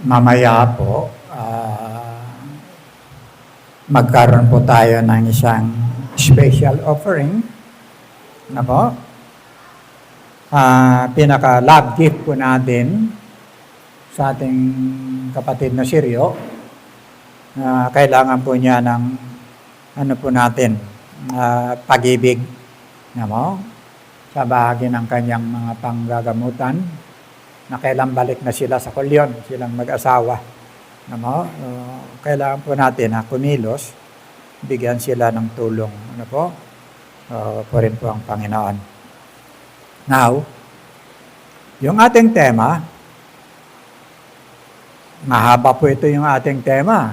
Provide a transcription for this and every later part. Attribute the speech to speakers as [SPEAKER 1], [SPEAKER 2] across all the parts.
[SPEAKER 1] mamaya po, magkaroon po tayo ng isang special offering na po. Pinaka-love gift po natin sa ating kapatid na Sirio. Kailangan po niya ng ano po natin, pag-ibig na mo sa bahagi ng kanyang mga panggagamutan na kailan balik na sila sa kulyon, silang mag-asawa. Na mo, kailangan po natin na kumilos, bigyan sila ng tulong. Ano po? Po rin po ang Panginoon. Now, yung ating tema, mahaba po ito yung ating tema.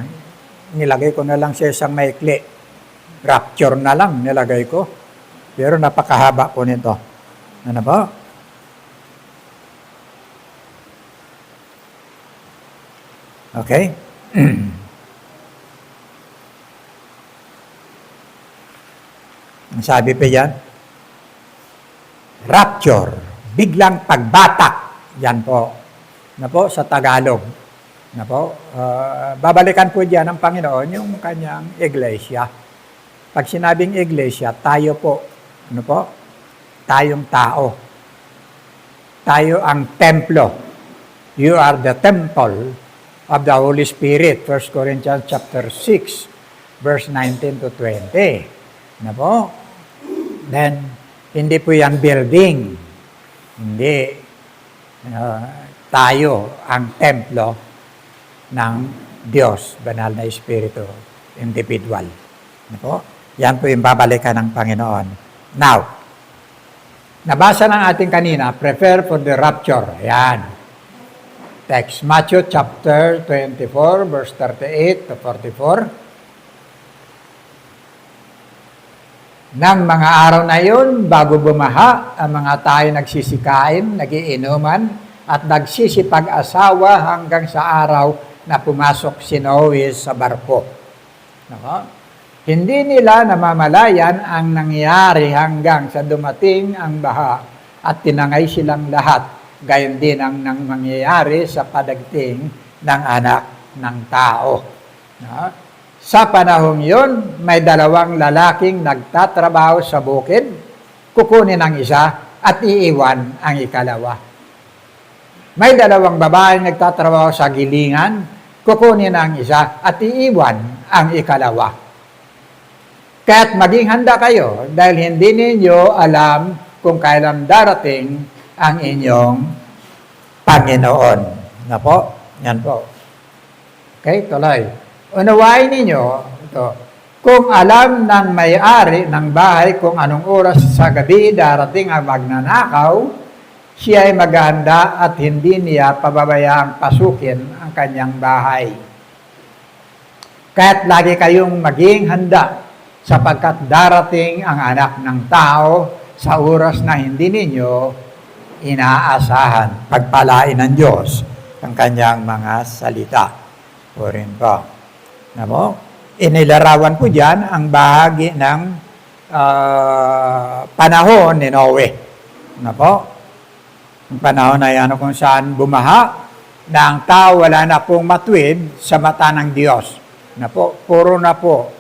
[SPEAKER 1] Nilagay ko na lang sa isang maikli. Rapture na lang nilagay ko. Pero napakahaba po nito. Ano po? Okay? Ang sabi pa yan, rapture, biglang pagbatak. Yan po. Na po, sa Tagalog. Na po, babalikan po diyan ng Panginoon yung kanyang iglesia. Pag sinabing iglesia, tayo po. Ano po? Tayong tao. Tayo ang templo. You are the temple of the Holy Spirit. 1 Corinthians chapter 6, verse 19 to 20. Ano po? Then, hindi po yan building. Hindi. Tayo ang templo ng Diyos, banal na Espiritu, individual. Ano po? Yan po yung babalikan ng Panginoon. Now, nabasa ng ating kanina, prepare for the rapture. Yan. Text, Matthew chapter 24, verse 38 to 44. Nang mga araw na yun, bago bumaha, ang mga tayo nagsisikain, nagiinuman, at nagsisipag-asawa hanggang sa araw na pumasok si Noe sa barko. Nako? Hindi nila namamalayan ang nangyari hanggang sa dumating ang baha at tinangay silang lahat. Gayon din ang mangyayari sa padagting ng anak ng tao. No? Sa panahong yun, may dalawang lalaking nagtatrabaho sa bukid, kukunin ang isa at iiwan ang ikalawa. May dalawang babaeng nagtatrabaho sa gilingan, kukunin ang isa at iiwan ang ikalawa. Kaya't maging handa kayo dahil hindi ninyo alam kung kailan darating ang inyong Panginoon. Na po? Yan po. Okay, tuloy. Unawain ninyo ito. Kung alam ng may-ari ng bahay kung anong oras sa gabi darating ang magnanakaw, siya ay maghahanda at hindi niya pababayaang pasukin ang kanyang bahay. Kaya't lagi kayong maging handa sapagkat darating ang anak ng tao sa oras na hindi ninyo inaasahan. Pagpalain ng Diyos ang kanyang mga salita. O rin po. Namo? Inilarawan po dyan ang bahagi ng panahon ni Noe. Ano po? Ang panahon na yan kung saan bumaha na ang tao wala na pong matuwid sa mata ng Diyos. Ano po? Puro na po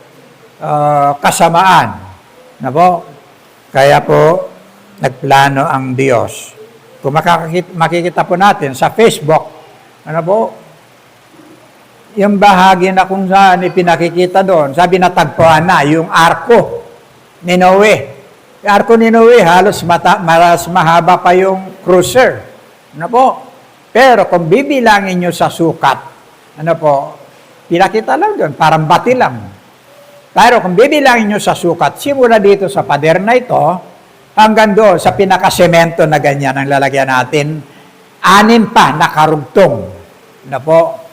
[SPEAKER 1] kasamaan. Na po? Kaya po, nagplano ang Diyos. Kung makikita po natin sa Facebook, ano po? Yung bahagi na kung saan ipinakikita doon, sabi natagpuan na, yung arko ni Noe. Yung arko ni Noe, halos maras mahaba pa yung cruiser. Ano po? Pero kung bibilangin nyo sa sukat, ano po? Pinakita lang doon, parang bati lang. Pero kung bibilangin nyo sa sukat, simula dito sa pader na ito, hanggang doon sa pinakasemento na ganyan ang lalagyan natin, 6 pa nakarugtong na po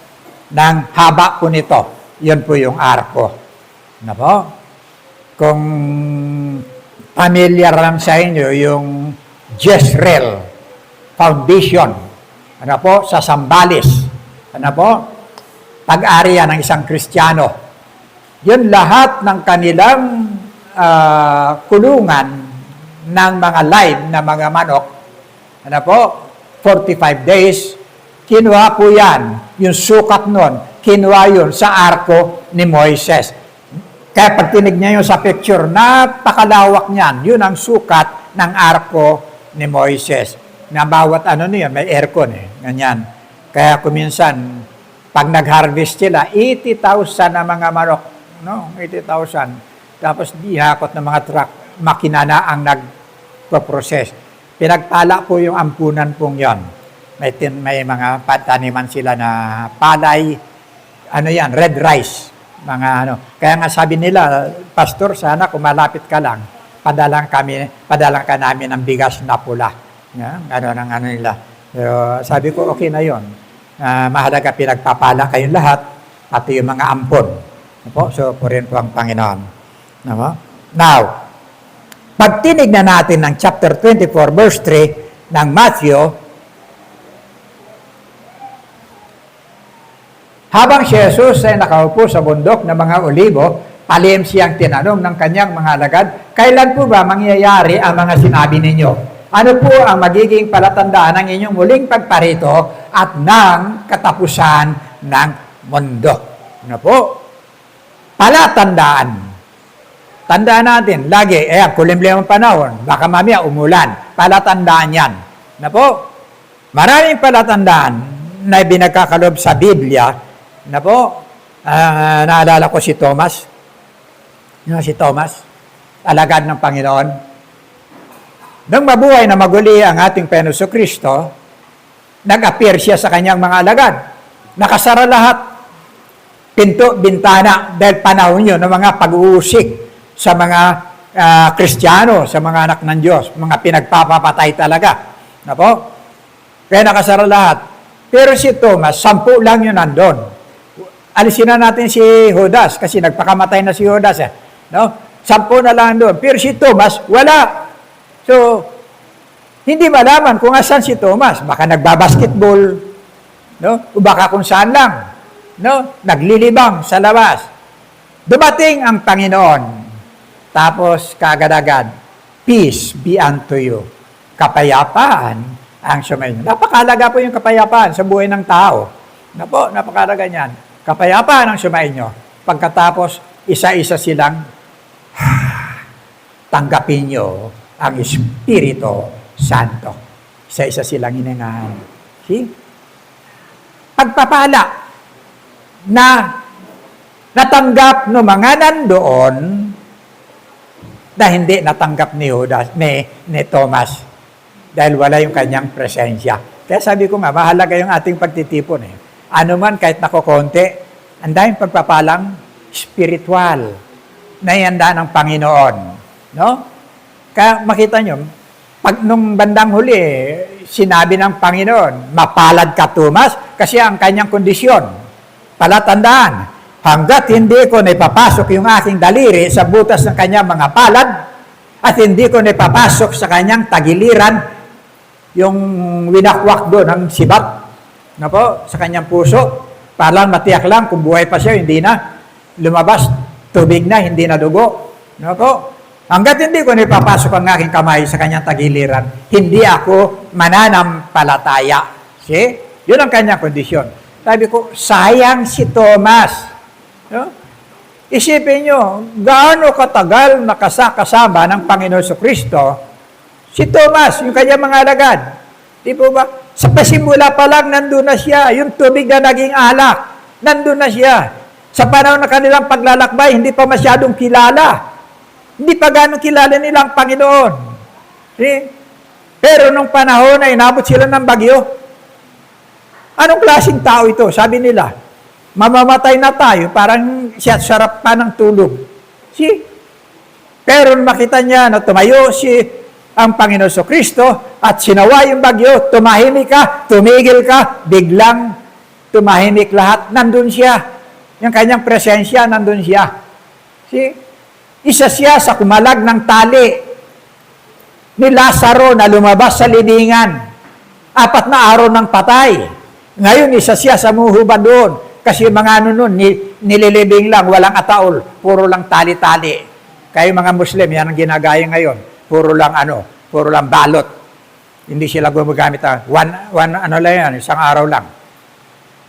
[SPEAKER 1] ng haba po nito. Yun po yung arko. Na po? Kung familiar lang sa inyo yung Jezreel Foundation, ano po, sa Sambales, ano po, pag-ariya ng isang Kristiyano. Yun lahat ng kanilang kulungan ng mga live na mga manok, ano po, 45 days, Kinuha po yan, yung sukat nun, kinuha yun sa arko ni Moises. Kaya pag tinignan nyo sa picture, napakalawak niyan. Yun ang sukat ng arko ni Moises. Na bawat niyan, may aircon ganyan. Kaya kuminsan, pag nag-harvest sila, 80,000 na mga manok, no? 80,000. Tapos dihakot ng mga truck, makina na ang nagpo-process. Pinagpala po yung ampunan pong yon. May mga taniman sila na palay, yan, red rice. Kaya nga sabi nila, Pastor, sana kung malapit ka lang, padalang ka namin ng bigas na pula. Nila. So, sabi ko, okay na yon. Mahalaga pinagpapala kayong lahat, pati yung mga ampon. So, purin po ang Panginoon. Now, pag tinignan natin ng chapter 24, verse 3 ng Matthew, habang si Jesus ay nakaupo sa bundok ng mga olibo, palihim siyang tinanong ng kanyang mga alagad, kailan po ba mangyayari ang mga sinabi ninyo? Ano po ang magiging palatandaan ng inyong muling pagparito at ng katapusan ng mundo? Ano po? Palatandaan. Tandaan natin, lagi, kulimlim ang panahon, baka mamaya umulan. Palatandaan yan. Ano po? Maraming palatandaan na binagkakalob sa Biblia. Na po, naalala ko si Thomas. Si Thomas, alagad ng Panginoon. Nung mabuhay na maguli ang ating Panginoon Kristo, nag-appear siya sa kanyang mga alagad. Nakasara lahat. Pinto, bintana, dahil panahon yun ng mga pag-uusik sa mga Kristiyano, sa mga anak ng Diyos, mga pinagpapapatay talaga. Na po? Kaya nakasara lahat. Pero si Thomas, 10 lang yun nandun. Alisin na natin si Judas kasi nagpakamatay na si Judas. No? 10 na lang doon. Pero si Thomas, wala. So, hindi malaman kung asan si Thomas. Baka nagbabasketball. No? O baka kung saan lang. No? Naglilibang sa labas. Dumating ang Panginoon. Tapos, kagad-agad, peace be unto you. Kapayapaan ang sumainyo. Napakalaga po yung kapayapaan sa buhay ng tao. Napakalaga niyan. Kapayapaan ang sumainyo. Pagkatapos, isa-isa silang tanggapin nyo ang Espiritu Santo. Isa-isa silang hiningahan. See? Pagpapala na natanggap ng mga nandoon na hindi natanggap ni Judas, ni Thomas dahil wala yung kanyang presensya. Kaya sabi ko nga, mahalaga yung ating pagtitipon Ano man, kahit nakukonti, ang daming pagpapalang spiritual na ihanda ng Panginoon. No? Kaya makita nyo, pag nung bandang huli, sinabi ng Panginoon, mapalad ka, Thomas, kasi ang kanyang kondisyon. Palatandaan, hanggat hindi ko naipapasok yung aking daliri sa butas ng kanyang mga palad, at hindi ko naipapasok sa kanyang tagiliran, yung winakwak doon, ang sibat, sa kanyang puso, para matiyak lang kung buhay pa siya, hindi na lumabas, tubig na, hindi na dugo. Hanggat hindi ko napapasok ang aking kamay sa kanyang tagiliran, hindi ako mananampalataya. See? Yun ang kanyang kondisyon. Sabi ko, sayang si Thomas. Isipin nyo, gaano katagal nakasama ng Panginoon Kristo si Thomas, yung kanyang mga alagad. Di po ba? Sa pasimula pa lang, nandun na siya. Yung tubig na naging alak, nandun na siya. Sa panahon ng kanilang paglalakbay, hindi pa masyadong kilala. Hindi pa ganong kilala nilang Panginoon. See? Pero nung panahon na inabot sila ng bagyo, anong klaseng tao ito? Sabi nila, mamamatay na tayo, parang siya sarap pa ng tulog. See? Pero makita niya na tumayo ang Panginoon Kristo at sinawa yung bagyo, tumahimik ka, tumigil ka, biglang tumahimik lahat, nandun siya. Yung kanyang presensya, nandun siya. See? Isa siya sa kumalag ng tali ni Lazaro na lumabas sa libingan. 4 na araw ng patay. Ngayon, isa siya sa muhuba doon. Kasi mga nililibing lang, walang ataol, puro lang tali-tali. Kayo mga Muslim, yan ang ginagaya ngayon. Puro lang balot. Hindi sila gumagamit. Isang araw lang.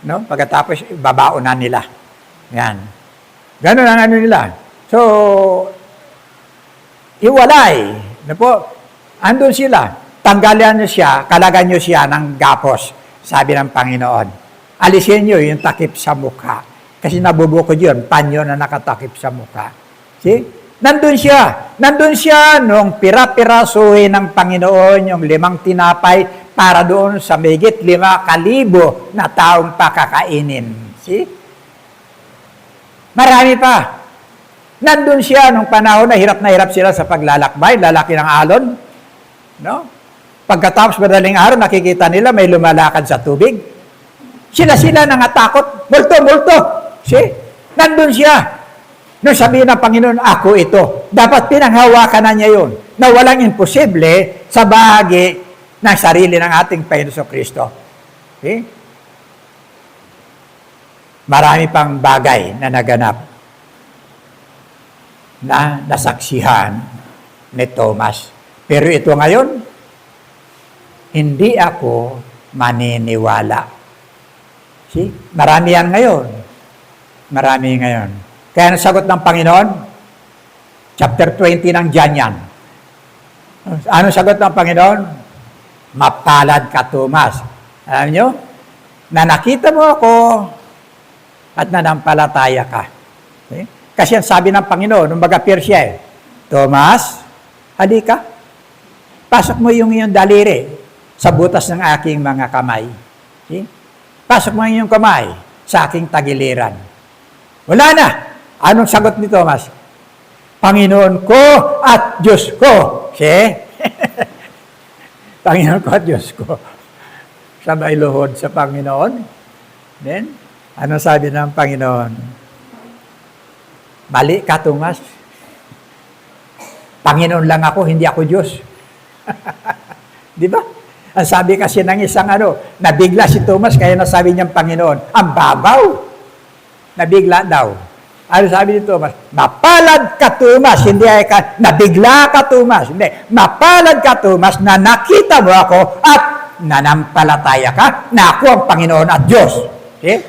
[SPEAKER 1] No? Pagkatapos, babaon na nila. Yan. Ganun ang ano nila. So, iwalay. Ano po? Andun sila. Tanggalan nyo siya, kalagan nyo siya ng gapos, sabi ng Panginoon. Alisin nyo yung takip sa mukha. Kasi nabubukod yun, panyo na nakatakip sa mukha. See? Nandun siya. Nandun siya nung pira-pirasuhin ng Panginoon yung 5 tinapay para doon sa mahigit 5,000 na taong pakakainin. See? Marami pa. Nandun siya nung panahon na hirap sila sa paglalakbay, lalaki ng alon. No? Pagkatapos madaling araw, nakikita nila may lumalakad sa tubig. Sila nangatakot. Multo. See? Nandun siya. Nung sabihin ng Panginoon, ako ito. Dapat pinanghawakan na niya yun. Na walang imposible sa bahagi ng sarili ng ating Panginoon Kristo. See? Marami pang bagay na naganap na nasaksihan ni Thomas. Pero ito ngayon, hindi ako maniniwala. See? Marami yan ngayon. Marami ngayon. Kaya nasagot ng Panginoon, chapter 20 ng John yan. Anong sagot ng Panginoon? Mapalad ka, Thomas. Alam nyo? Na nakita mo ako at nanampalataya ka. Okay? Kasi ang sabi ng Panginoon, nung mag-appear siya Thomas, halika. Pasok mo yung iyong daliri sa butas ng aking mga kamay. Okay? Pasok mo yung kamay sa aking tagiliran. Wala na. Anong sagot ni Thomas? Panginoon ko at Diyos ko. See? Panginoon ko at Diyos ko. Sabay luhod sa Panginoon. Then, ano sabi ng Panginoon? Mali ka, Thomas. Panginoon lang ako, hindi ako Diyos. Di ba? Ang sabi kasi ng isang nabigla si Thomas, kaya nasabi niyang Panginoon, ang babaw. Nabigla daw. Ano sabi ni Thomas? Mapalad ka, Thomas. Hindi ay ka, nabigla ka, Thomas. Hindi. Mapalad ka, Thomas, na nakita mo ako at nanampalataya ka na ako ang Panginoon at Diyos. Okay?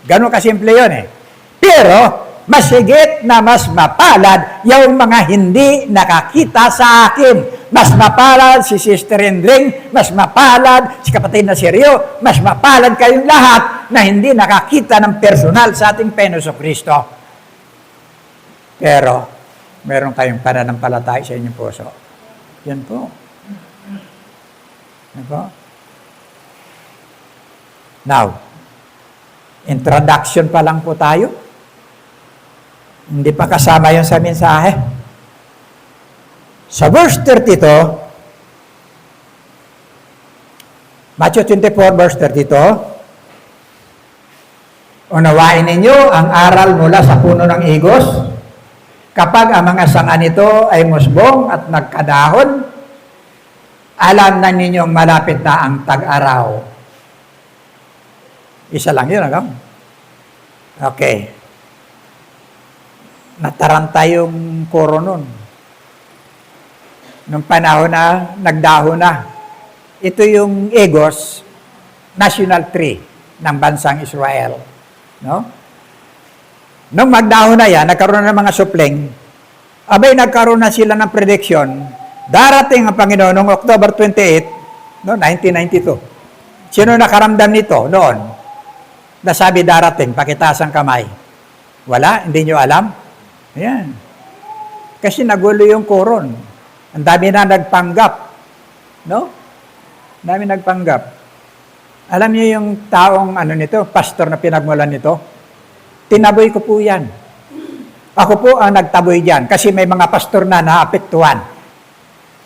[SPEAKER 1] Ganun kasimple yun Pero, mas higit na mas mapalad yung mga hindi nakakita sa akin. Mas mapalad si Sister Endring, mas mapalad si kapatid na si Rio, mas mapalad kayong lahat na hindi nakakita ng personal sa ating Panginoon Kristo. Pero, meron kayong pananampalataya sa inyong puso. Yan po. Yan po. Now, introduction pa lang po tayo. Hindi pa kasama yun sa mensahe. Sa verse 32, Matthew 24, verse 32, unawain ninyo ang aral mula sa puno ng igos. Kapag ang mga sanga nito ay musbong at nagkadahon, alam na ninyong malapit na ang tag-araw. Isa lang yun, Okay. Nataranta yung koro nun. Nung panahon na nagdahon na. Ito yung igos, national tree ng bansang Israel. No? Nung magdahon na yan, nagkaroon ng mga supling, nagkaroon na sila ng prediction, darating ang Panginoon noong October 28, 1992. Sino nakaramdam nito noon? Nasabi darating, pakitaas ang kamay. Wala? Hindi nyo alam? Ayan. Kasi nagulo yung koron. Ang dami na nagpanggap. No? Ang dami nagpanggap. Alam niyo yung taong pastor na pinagmulan nito? Tinaboy ko po yan. Ako po ang nagtaboy dyan kasi may mga pastor na naapektuhan.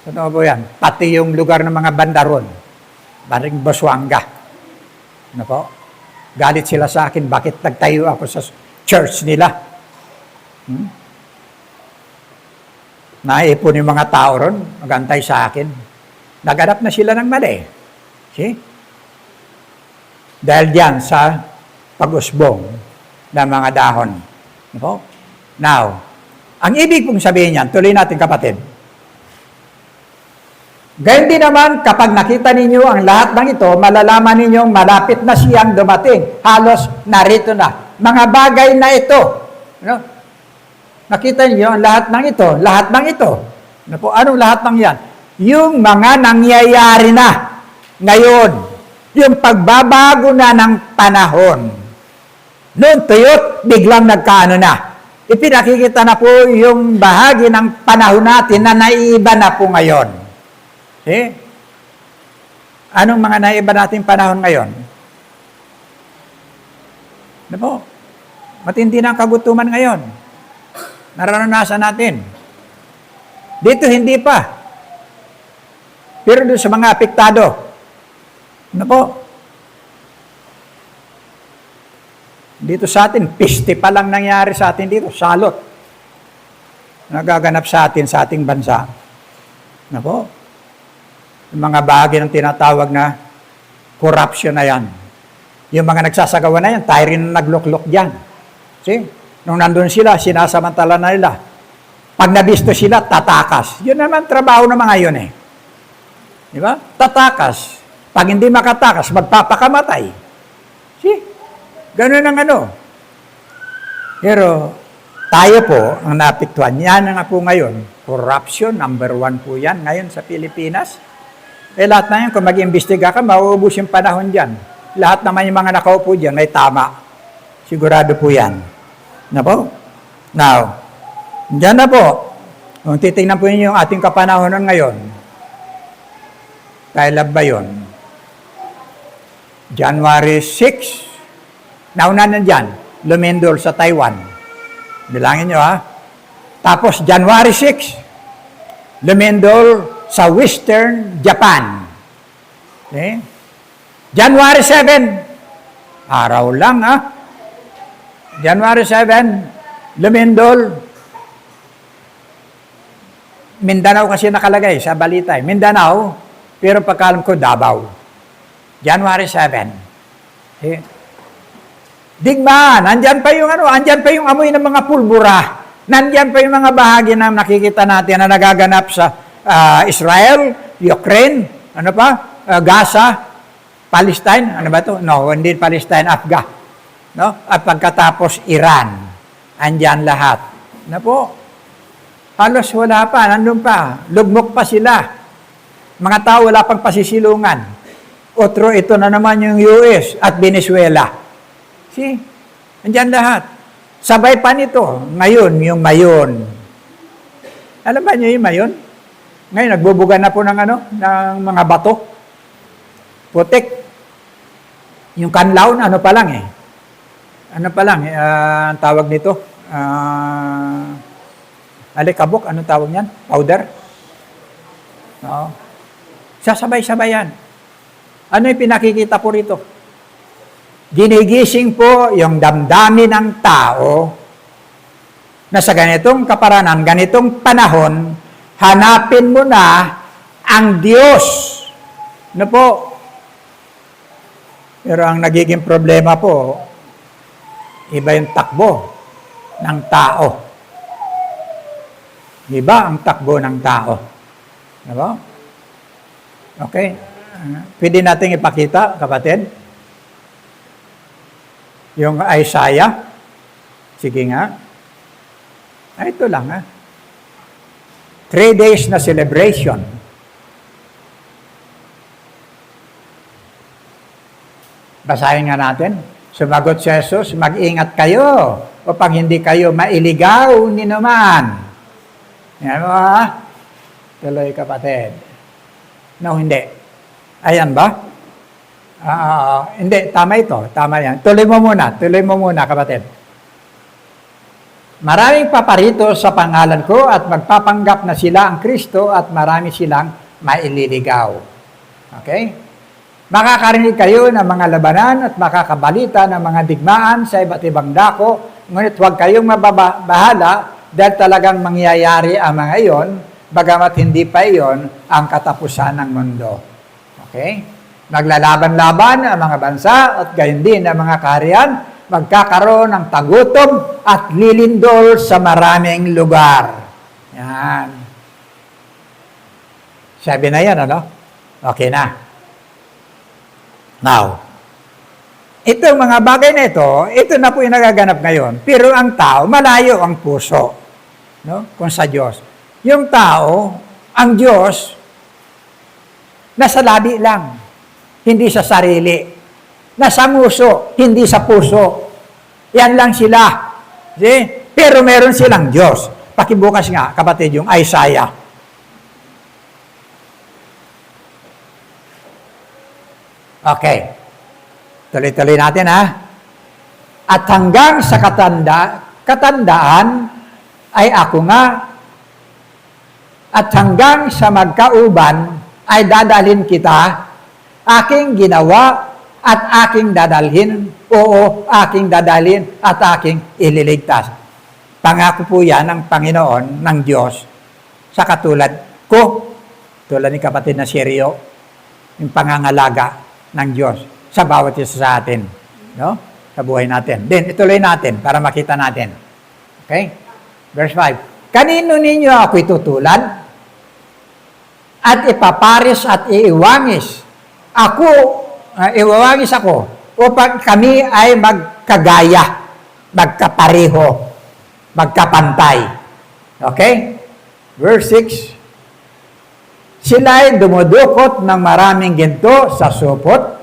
[SPEAKER 1] Totoo po yan. Pati yung lugar ng mga bandaron. Baring Boswanga. Ano po? Galit sila sa akin. Bakit nagtayo ako sa church nila? Naipon yung mga tao ron. Magantay sa akin. Naganap na sila ng mali. See? Dahil diyan sa pag-usbong ng mga dahon. No? Now, ang ibig pong sabihin niyan, tuloy natin kapatid. Gayon din naman, kapag nakita ninyo ang lahat ng ito, malalaman ninyong malapit na siyang dumating. Halos narito na. Mga bagay na ito. No? Nakita niyo ang lahat ng ito. Lahat ng ito. Ano po? Anong lahat ng yan? Yung mga nangyayari na ngayon. Yung pagbabago na ng panahon. Noon tuyot, biglang nagkaano na. Ipinakikita na po yung bahagi ng panahon natin na naiiba na po ngayon. Anong mga naiba nating panahon ngayon? Ano po? Matindi na ang kagutuman ngayon. Naranasan natin. Dito hindi pa. Pero doon sa mga apektado. Ano po? Dito sa atin, piste pa lang nangyari sa atin dito. Salot. Nagaganap sa atin, sa ating bansa. Ano po? Yung mga bahagi ng tinatawag na corruption na yan. Yung mga nagsasagawa na yan, tayo rin nagluklok dyan. See? Nung nandun sila, sinasamantala na nila. Pag nabisto sila, tatakas. Yun naman trabaho ng mga yun eh. Di ba? Tatakas. Pag hindi makatakas, magpapakamatay. See? Ganun ang ano. Pero tayo po, ang naapektuhan, yan nga po ngayon. Corruption, number 1 po yan ngayon sa Pilipinas. Lahat na yan, kung mag-imbestiga ka, mauubos yung panahon dyan. Lahat naman yung mga nakaupo dyan, may tama. Sigurado po yan. Na po? Now, dyan na po. Kung titignan po ninyo yung ating kapanahonan ngayon, kailan ba yun? January 6, nauna na dyan, lumindol sa Taiwan. Bilangin nyo ha. Tapos January 6, lumindol sa Western Japan. Okay? January 7, araw lang ha. January 7, lumindol. Mindanao kasi nakalagay sa balita. Mindanao, pero pagkalam ko Davao. January 7. Okay? Digmaan, andyan pa yung andyan pa yung amoy ng mga pulbura. Nandyan pa yung mga bahagi na nakikita natin na nagaganap sa Israel, Ukraine, Gaza, Palestine, ano ba to? No, hindi Palestine, Afga. No? At pagkatapos Iran, andyan lahat. Na po, halos wala pa, nandun pa, lugmok pa sila. Mga tao wala pang pasisilungan. Otro, ito na naman yung US at Venezuela. See? Andyan lahat. Sabay pa nito, ngayon, yung mayon. Alam ba niyo yung mayon? Ngayon, nagbubuga na po ng ng mga bato. Putik. Yung kanlaw, ano pa lang eh. Ang tawag nito? Alikabok, anong tawag niyan? Powder? Oo. Sasabay-sabayan. Ano yung pinakikita po rito? Ginigising po yung damdamin ng tao na sa ganitong kaparanan, ganitong panahon, hanapin mo na ang Diyos. Ano po? Pero ang nagiging problema po, iba yung takbo ng tao. Iba ang takbo ng tao. Ano po? Okay? Pwede natin ipakita, kapatid? Yung Isaiah. Sige nga. Ito lang 3 days na celebration. Basahin nga natin. Sumagot si Jesus, mag-ingat kayo upang hindi kayo mailigaw ni naman. Yan mo Tuloy kapatid. No, hindi. Ayan ba? Hindi, tama ito. Tama yan. Tuloy mo muna, kapatid. Maraming paparito sa pangalan ko at magpapanggap na sila ang Kristo at marami silang maililigaw. Okay? Makakarinig kayo ng mga labanan at makakabalita ng mga digmaan sa iba't ibang dako, ngunit huwag kayong mababahala dahil talagang mangyayari ang mga iyon, bagamat hindi pa iyon ang katapusan ng mundo. Okay? Maglalaban-laban ang mga bansa at gayon din ang mga kaharian, magkakaroon ng tagutom at lilindol sa maraming lugar. Yan. 7 na yan, ano? Okay na. Now, itong mga bagay na ito na po yung nagaganap ngayon. Pero ang tao, malayo ang puso, no? Kung sa Diyos. Yung tao, ang Diyos, nasa labi lang, hindi sa sarili. Nasa nguso, hindi sa puso. Yan lang sila. See? Pero meron silang Diyos. Pakibukas nga, kapatid, yung Isaiah. Okay. Tuloy-tuloy natin, ha? At hanggang sa katandaan ay ako nga, at hanggang sa magkauban ay dadalhin kita, aking ginawa at aking dadalhin, oo, aking dadalhin at aking ililigtas. Pangako po yan ng Panginoon, ng Diyos, sa katulad ko, tulad ni kapatid na Sirio, yung pangangalaga ng Diyos sa bawat isa sa atin, no? Sa buhay natin. Then, ituloy natin para makita natin. Okay? Verse 5. Kanino ninyo ako itutulad? At ipaparis at iiwangis. Iwawangis ako upang kami ay magkagaya, magkapareho, magkapantay. Okay? Verse 6. Sila'y dumudukot ng maraming ginto sa supot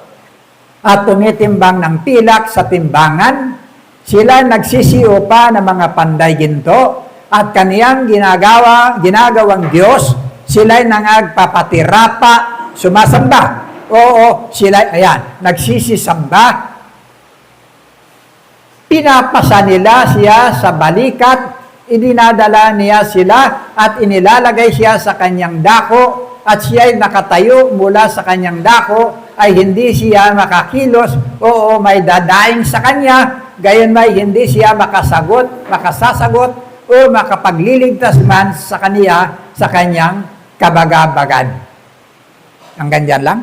[SPEAKER 1] at tumitimbang ng pilak sa timbangan. Sila nagsisiupa ng mga panday ginto at kaniyang ginagawang Diyos. Sila'y nangagpapatirapa, sumasamba. Oo, sila, ayan, nagsisisamba. Pinapasa nila siya sa balikat, idinadala niya sila at inilalagay siya sa kanyang dako at siya'y nakatayo mula sa kanyang dako ay hindi siya makakilos. Oo, may dadaing sa kanya, gayon may hindi siya makasasagot o makapagliligtas man sa kaniya sa kanyang kabagabagan. Hanggang dyan lang?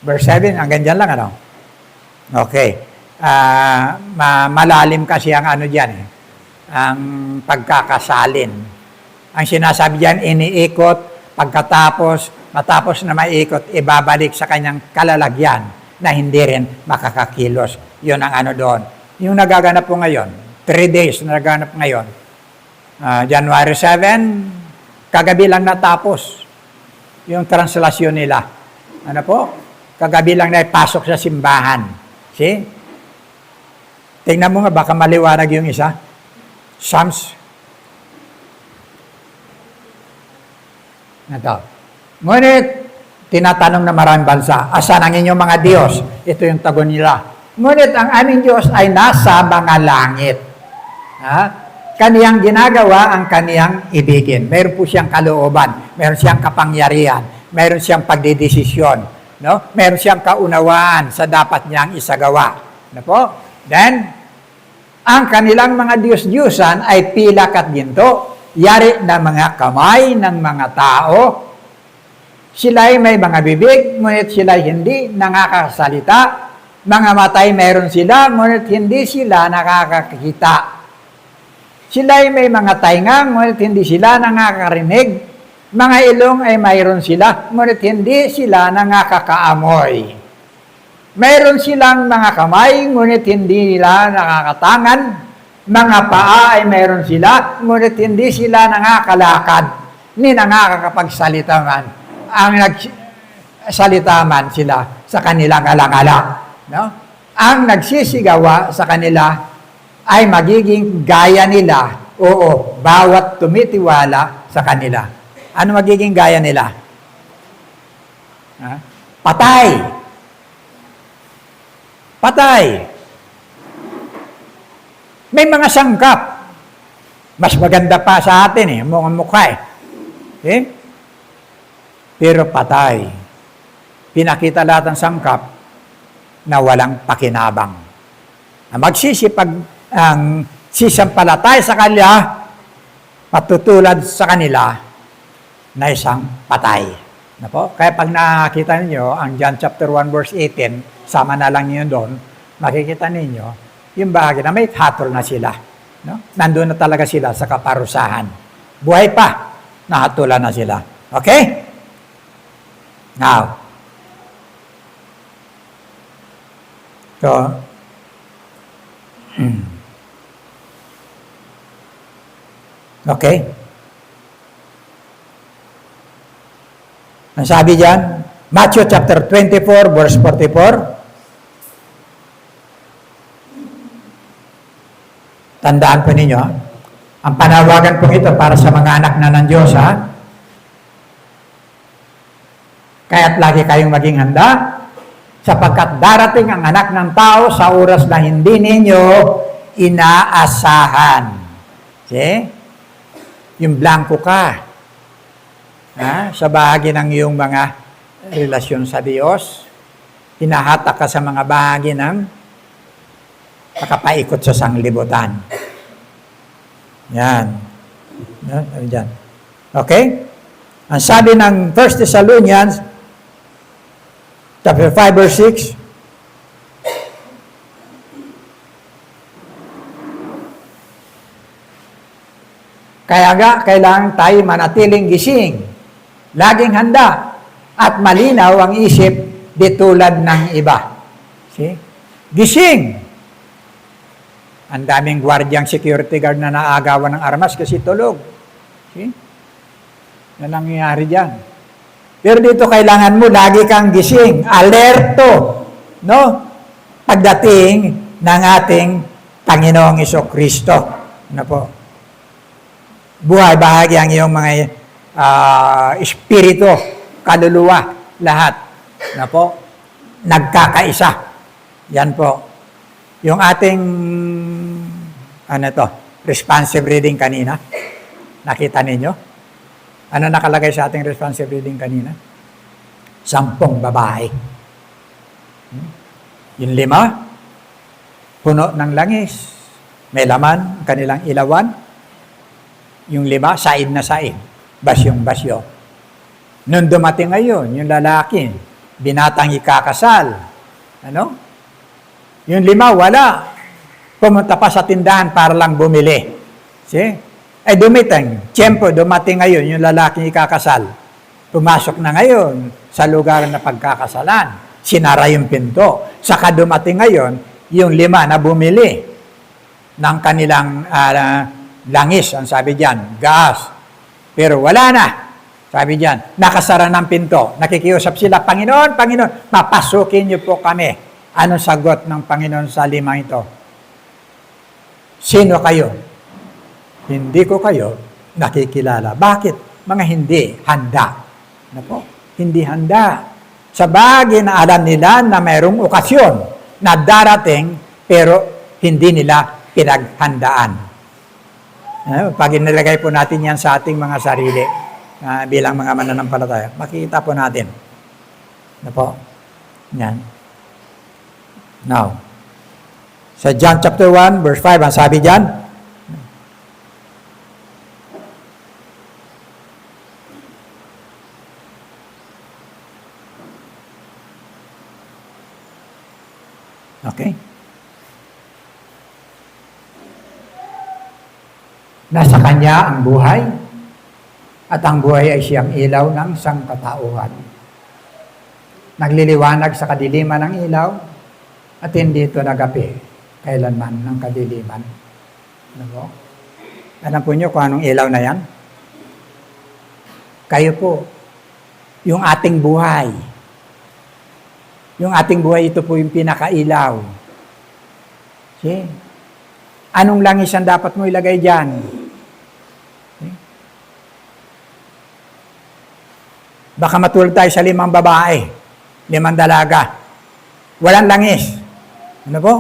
[SPEAKER 1] Verse 7, hanggang dyan lang, ano? Okay. Malalim kasi ang ano dyan, ang pagkakasalin. Ang sinasabi dyan, iniikot, matapos na maiikot, ibabalik sa kanyang kalalagyan na hindi rin makakakilos. Yun ang ano doon. Yung nagaganap po ngayon, 3 days na nagaganap ngayon. January 7, kagabi lang natapos yung translasyon nila. Ano po? Kagabi lang na ipasok sa simbahan. See? Tingnan mo nga, baka maliwanag yung isa. Psalms. Ito. Ngunit, tinatanong na maraming bansa, asan ang inyong mga Diyos? Ito yung tagon nila. Ngunit ang aming Diyos ay nasa mga langit. Kaniyang ginagawa ang kaniyang ibigin. Meron po siyang kalooban. Meron siyang kapangyarihan. Meron siyang pagdidesisyon. No? Meron siyang kaunawaan sa dapat niyang isagawa. Ano po? Then, ang kanilang mga Diyos-Diyusan ay pilak at ginto, yari na mga kamay ng mga tao. Sila'y may mga bibig, ngunit sila'y hindi nakakasalita. Mga matay meron sila, ngunit hindi sila nakakakita. Sila'y may mga tainga, ngunit hindi sila nakakarinig. Mga ilong ay mayroon sila, ngunit hindi sila nakakaamoy. Mayroon silang mga kamay, ngunit hindi nila nakakatangan. Mga paa ay mayroon sila, ngunit hindi sila nakakalakad, ni nakakapagsalita man. Ang nagsalita man sila sa kanilang alangala. No? Ang nagsisigawa sa kanila ay magiging gaya nila, oo, bawat tumitiwala sa kanila. Ano magiging gaya nila? Patay. Patay. May mga sangkap. Mas maganda pa sa atin mga mukha Pero patay. Pinakita lahat ng sangkap na walang pakinabang. Ang sisampalatay sa kanila, patutulad sa kanila, na isang patay. Na po? Kaya pag nakita ninyo, ang John chapter 1 verse 18, sama na lang niyo doon, makikita ninyo, yung bahagi na may hatol na sila. No? Nandun na talaga sila sa kaparusahan. Buhay pa. Nahatulan na sila. Okay? Now, so, okay? Ang sabi diyan, Matthew chapter 24, verse 44. Tandaan po ninyo, ang panawagan po ito para sa mga anak na ng Diyos, ha? Kaya't lagi kayong maging handa, sapagkat darating ang anak ng tao sa oras na hindi ninyo inaasahan. See? Yung blanco ka, ha? Sa bahagi ng iyong mga relasyon sa Diyos, hinahatak ka sa mga bahagi ng nakapaikot sa sanglibutan. Yan. Yan. Okay? Ang sabi ng 1 Thessalonians chapter 5 verse 6, kaya nga, kailangan tayo manatiling gising, laging handa, at malinaw ang isip di tulad ng iba. See? Gising! Ang daming gwardyang security guard na naagawan ng armas kasi tulog. See? Yan ang nangyayari dyan. Pero dito kailangan mo, lagi kang gising, alerto, no? Pagdating ng ating Panginoong Jesucristo. Ano po? Buhay, bahagi ang iyong mga espiritu, kaluluwa, lahat. Ano po? Nagkakaisa. Yan po. Yung ating, responsive reading kanina, nakita ninyo? Ano nakalagay sa ating responsive reading kanina? 10 babae. Yung 5, puno ng langis. May laman, kanilang ilawan. Yung 5, said na said. Basyong-basyo. Nung dumating ngayon, yung lalaki, binatang ikakasal. Ano? Yung 5, wala. Pumunta pa sa tindahan para lang bumili. See? Dumating ngayon, yung lalaking ikakasal. Pumasok na ngayon sa lugar na pagkakasalan. Sinara yung pinto. Saka dumating ngayon, yung 5 na bumili ng kanilang langis, ang sabi diyan, gas. Pero wala na. Sabi diyan, nakasara ng pinto. Nakikiusap sila, Panginoon, Panginoon, papasukin niyo po kami. Anong sagot ng Panginoon sa 5 ito? Sino kayo? Hindi ko kayo nakikilala. Bakit? Mga hindi handa. Ano po? Hindi handa. Sa bagay na alam nila na mayroong okasyon na darating, pero hindi nila pinaghandaan. Pag inilagay po natin yan sa ating mga sarili, bilang mga mananampalataya, makikita po natin. Ano po? Yan. Now, sa John chapter 1, verse 5, ang sabi dyan, okay? Nasa Kanya ang buhay, at ang buhay ay siyang ilaw ng sangkatauhan. Nagliliwanag sa kadiliman ng ilaw, at hindi ito nagapi kailanman ng kadiliman. Ano po? Alam po nyo kung anong ilaw na yan? Kayo po. Yung ating buhay. Yung ating buhay, ito po yung pinakailaw. See? Anong langis ang dapat mo ilagay dyan? See? Baka matulad tayo sa 5 babae, 5 dalaga. Walang langis. Ano po?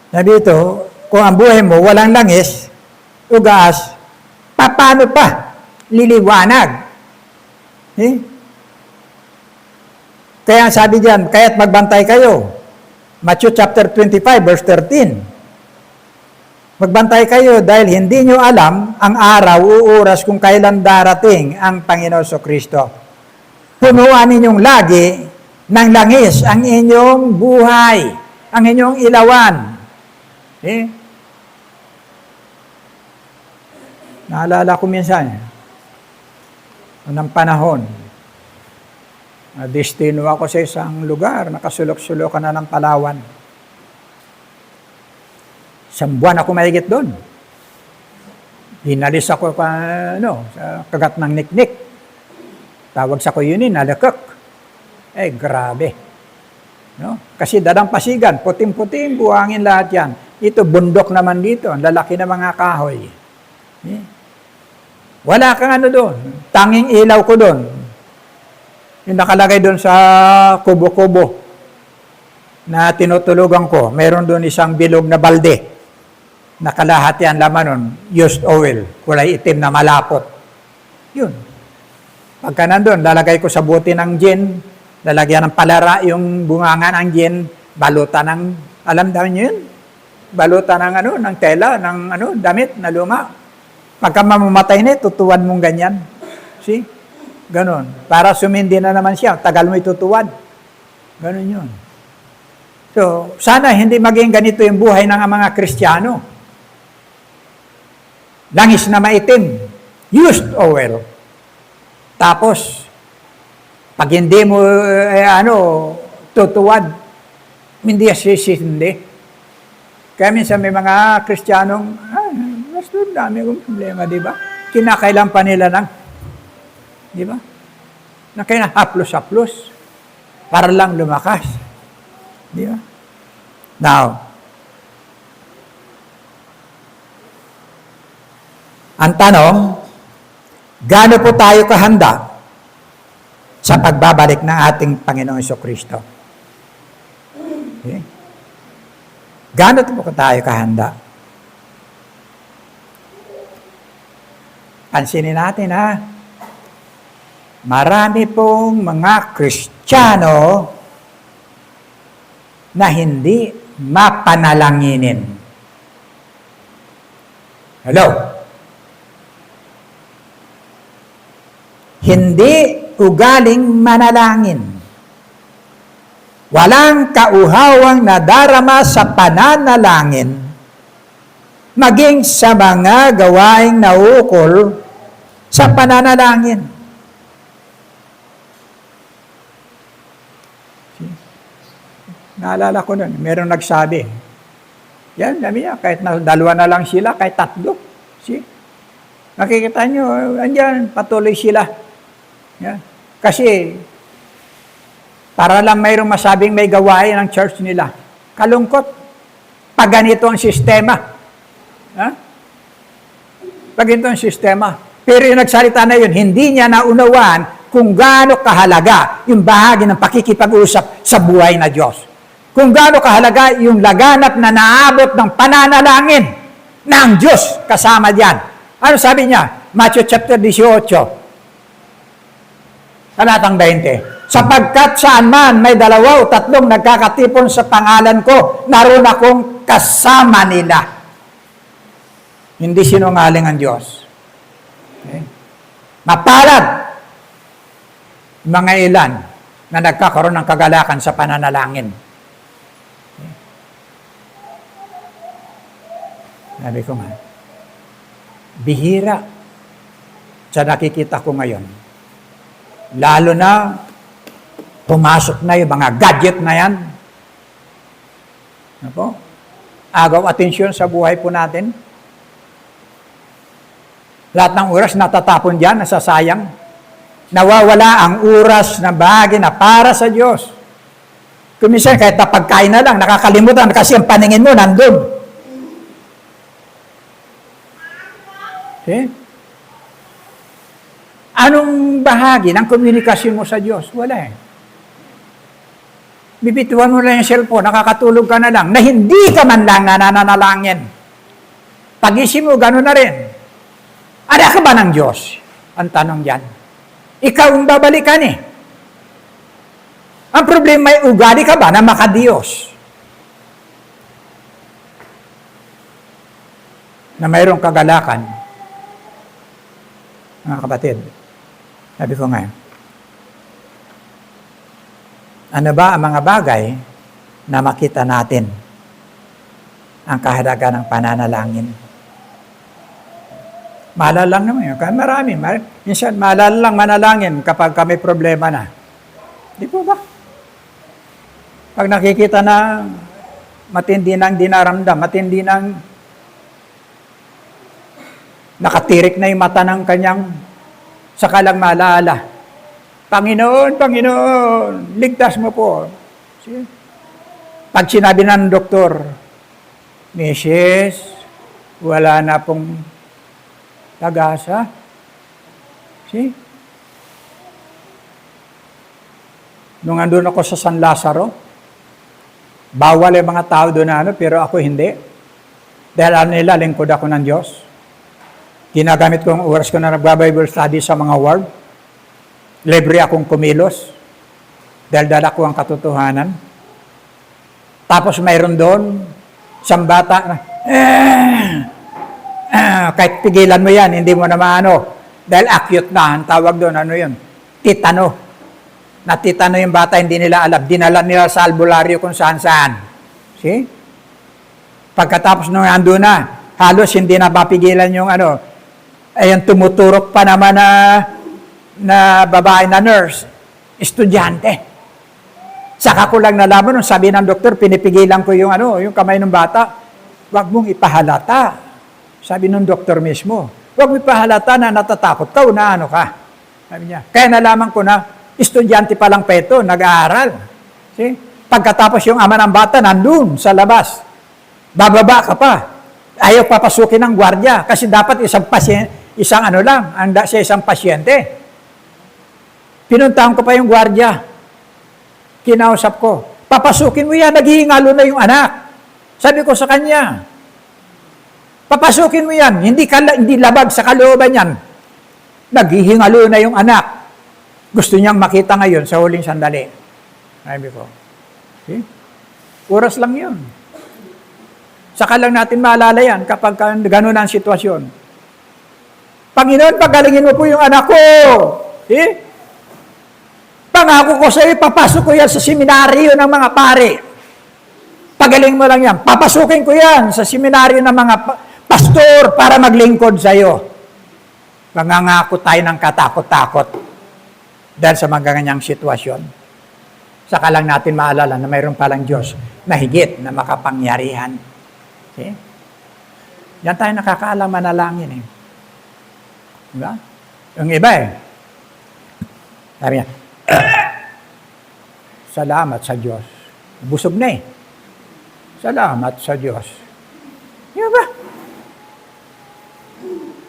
[SPEAKER 1] Sabi ito, kung ang buhay mo walang langis, ugas, paano pa? Liliwanag. Eh? Kaya sabi diyan, kaya't magbantay kayo. Matthew chapter 25, verse 13. Magbantay kayo dahil hindi nyo alam ang araw o oras kung kailan darating ang Panginoon Jesucristo. Punuan ninyong lagi ng langis ang inyong buhay, ang inyong ilawan. Eh? Naalala ko minsan, unang panahon, destino ako sa isang lugar, nakasulok-sulokan na ng Palawan. 1 buwan ako mahigit doon. Hinalis ako sa kagat ng niknik. Tawag sa kuyunin, nalakak. Grabe. No? Kasi dadampasigan, puting-puting, buhangin lahat yan. Ito, bundok naman dito, ang lalaki na mga kahoy. Wala kang doon. Tanging ilaw ko doon. Yung nakalagay doon sa kubo-kubo na tinutulugan ko, meron doon isang bilog na balde. Nakalahati ang laman nun, used oil, kulay itim na malapot. Yun. Pagka nandun, lalagay ko sa buti ng gin, lalagyan ng palara yung bunganga ng gin, balutan ng, alam daw nyo yun? Balutan ng ng tela, ng damit na luma. Pagka mamamatay na, tutuwad mong ganyan. See? Ganon. Para sumindi na naman siya, tagal mo itutuwad. Ganon yun. So, sana hindi maging ganito yung buhay ng mga Kristiyano. Langis na maitim, used oil. Tapos, pag hindi mo, tutuwad, hindi sisindi. Kaya minsan may mga Kristiyanong, mas dami kong problema, di ba? Kinakailan pa nila ng, di ba? Na kaya haplos-haplos, para lang lumakas. Di ba? Now, ang tanong, gaano po tayo kahanda sa pagbabalik ng ating Panginoong Jesucristo? Okay? Gaano po tayo kahanda? Pansinin natin marami pong mga Kristiyano na hindi mapanalanginin. Hello? Hindi ugaling manalangin. Walang kauhawang nadarama sa pananalangin, maging sa mga gawaing naukol sa pananalangin. Naalala ko nun, merong nagsabi, yan, dami niya, kahit na 2 na lang sila, kahit 3. See? Nakikita nyo, andyan, patuloy sila. Yan. Kasi, para lang mayroong masabing may gawain ng church nila. Kalungkot. Pag ganito ang sistema. Pag ganito ang sistema. Pero yung nagsalita na yun, hindi niya naunawaan kung gaano kahalaga yung bahagi ng pakikipag-usap sa buhay na Diyos. Kung gaano kahalaga yung laganap na naabot ng pananalangin ng Diyos kasama diyan. Ano sabi niya? Matthew chapter 18, talatang 20. Sapagkat saan man may 2 o 3 nagkakatipon sa pangalan ko, naroon akong kasama nila. Hindi sinungaling ang Diyos. Okay? Mapalad mga ilan na nagkakaroon ng kagalakan sa pananalangin. Sabi ko nga, bihira sa nakikita ko ngayon. Lalo na, pumasok na yung mga gadget na yan. Ako, agaw atensyon sa buhay po natin. Lahat ng oras natatapon dyan, nasasayang. Nawawala ang oras na bahagi na para sa Diyos. Kuminsan, kahit na pagkain na lang, nakakalimutan kasi ang paningin mo nandun. Okay? Anong bahagi ng komunikasyon mo sa Diyos? Wala Bibituan mo lang yung cellphone, nakakatulog ka na lang, na hindi ka man lang nananalangin. Pag-isip mo, gano'n na rin. Ada ka ba ng Diyos? Ang tanong yan. Ikaw ang babalikan Ang problema ay ugali ka ba na makadiyos? Na mayroong kagalakan. Mga kapatid, sabi ko nga, ano ba ang mga bagay na makita natin ang kahalaga ng pananalangin? Maalala lang naman yun. Kaya minsan maalala lang manalangin kapag kami problema na. Di po ba? Pag nakikita na matindi nang dinaramdam, matindi nang nakatirik na yung mata ng kanyang saka lang maalala. Panginoon, Panginoon, ligtas mo po. See? Pag sinabi ng doktor, Mrs., wala na pong pag-asa. See? Nung andun ako sa San Lazaro, bawal yung mga tao doon na pero ako hindi. Dahil nila, lingkod ako ng Diyos. Ginagamit ko ang oras ko na nagba-Bible study sa mga ward. Libre akong kumilos. Dahil dala ko ang katotohanan. Tapos mayroon doon, isang bata na, kahit pigilan mo yan, hindi mo na maano. Dahil acute na, ang tawag doon, ano yun? Titano. Natitano yung bata, hindi nila alam. Dinala nila sa albularyo kung saan-saan. See? Pagkatapos nung ando na, halos hindi na mapigilan yung ano, ayan tumuturok pa naman na babae na nurse, estudyante. Saka ko lang nalaman nung sabi ng doktor, pinipigilan ko yung yung kamay ng bata. Huwag mong ipahalata. Sabi ng doktor mismo, huwag mong ipahalata na natatakot ka o na ano ka. Sabi niya. Kaya nalaman ko na, estudyante pa lang peto, nag-aaral. See? Pagkatapos yung ama ng bata, nandun sa labas. Bababa ka pa. Ayaw papasukin ng gwardiya kasi dapat isang pasyente. Pinuntahan ko pa yung gwardiya. Kinausap ko, papasukin mo yan, naghihingalo na yung anak. Sabi ko sa kanya, papasukin mo yan, hindi labag sa kalooban yan. Naghihingalo na yung anak. Gusto niyang makita ngayon sa huling sandali. Sabi ko, okay? Oras lang yun. Saka lang natin maalala yan kapag gano'n ang sitwasyon. Panginoon, pagalingin mo po yung anak ko. Eh? Pangako ko sa iyo, papasok ko yan sa seminaryo ng mga pare. Pagaling mo lang yan. Papasukin ko yan sa seminaryo ng mga pastor para maglingkod sa iyo. Mangangako tayo ng katakot-takot dahil sa mga ganyang sitwasyon. Saka lang natin maalala na mayroon palang Diyos na higit na makapangyarihan. Okay? Yan tayo nakakaalam manalangin. Diba? Yung iba sabi niya, salamat sa Diyos. Busog na Salamat sa Diyos. Yan ba?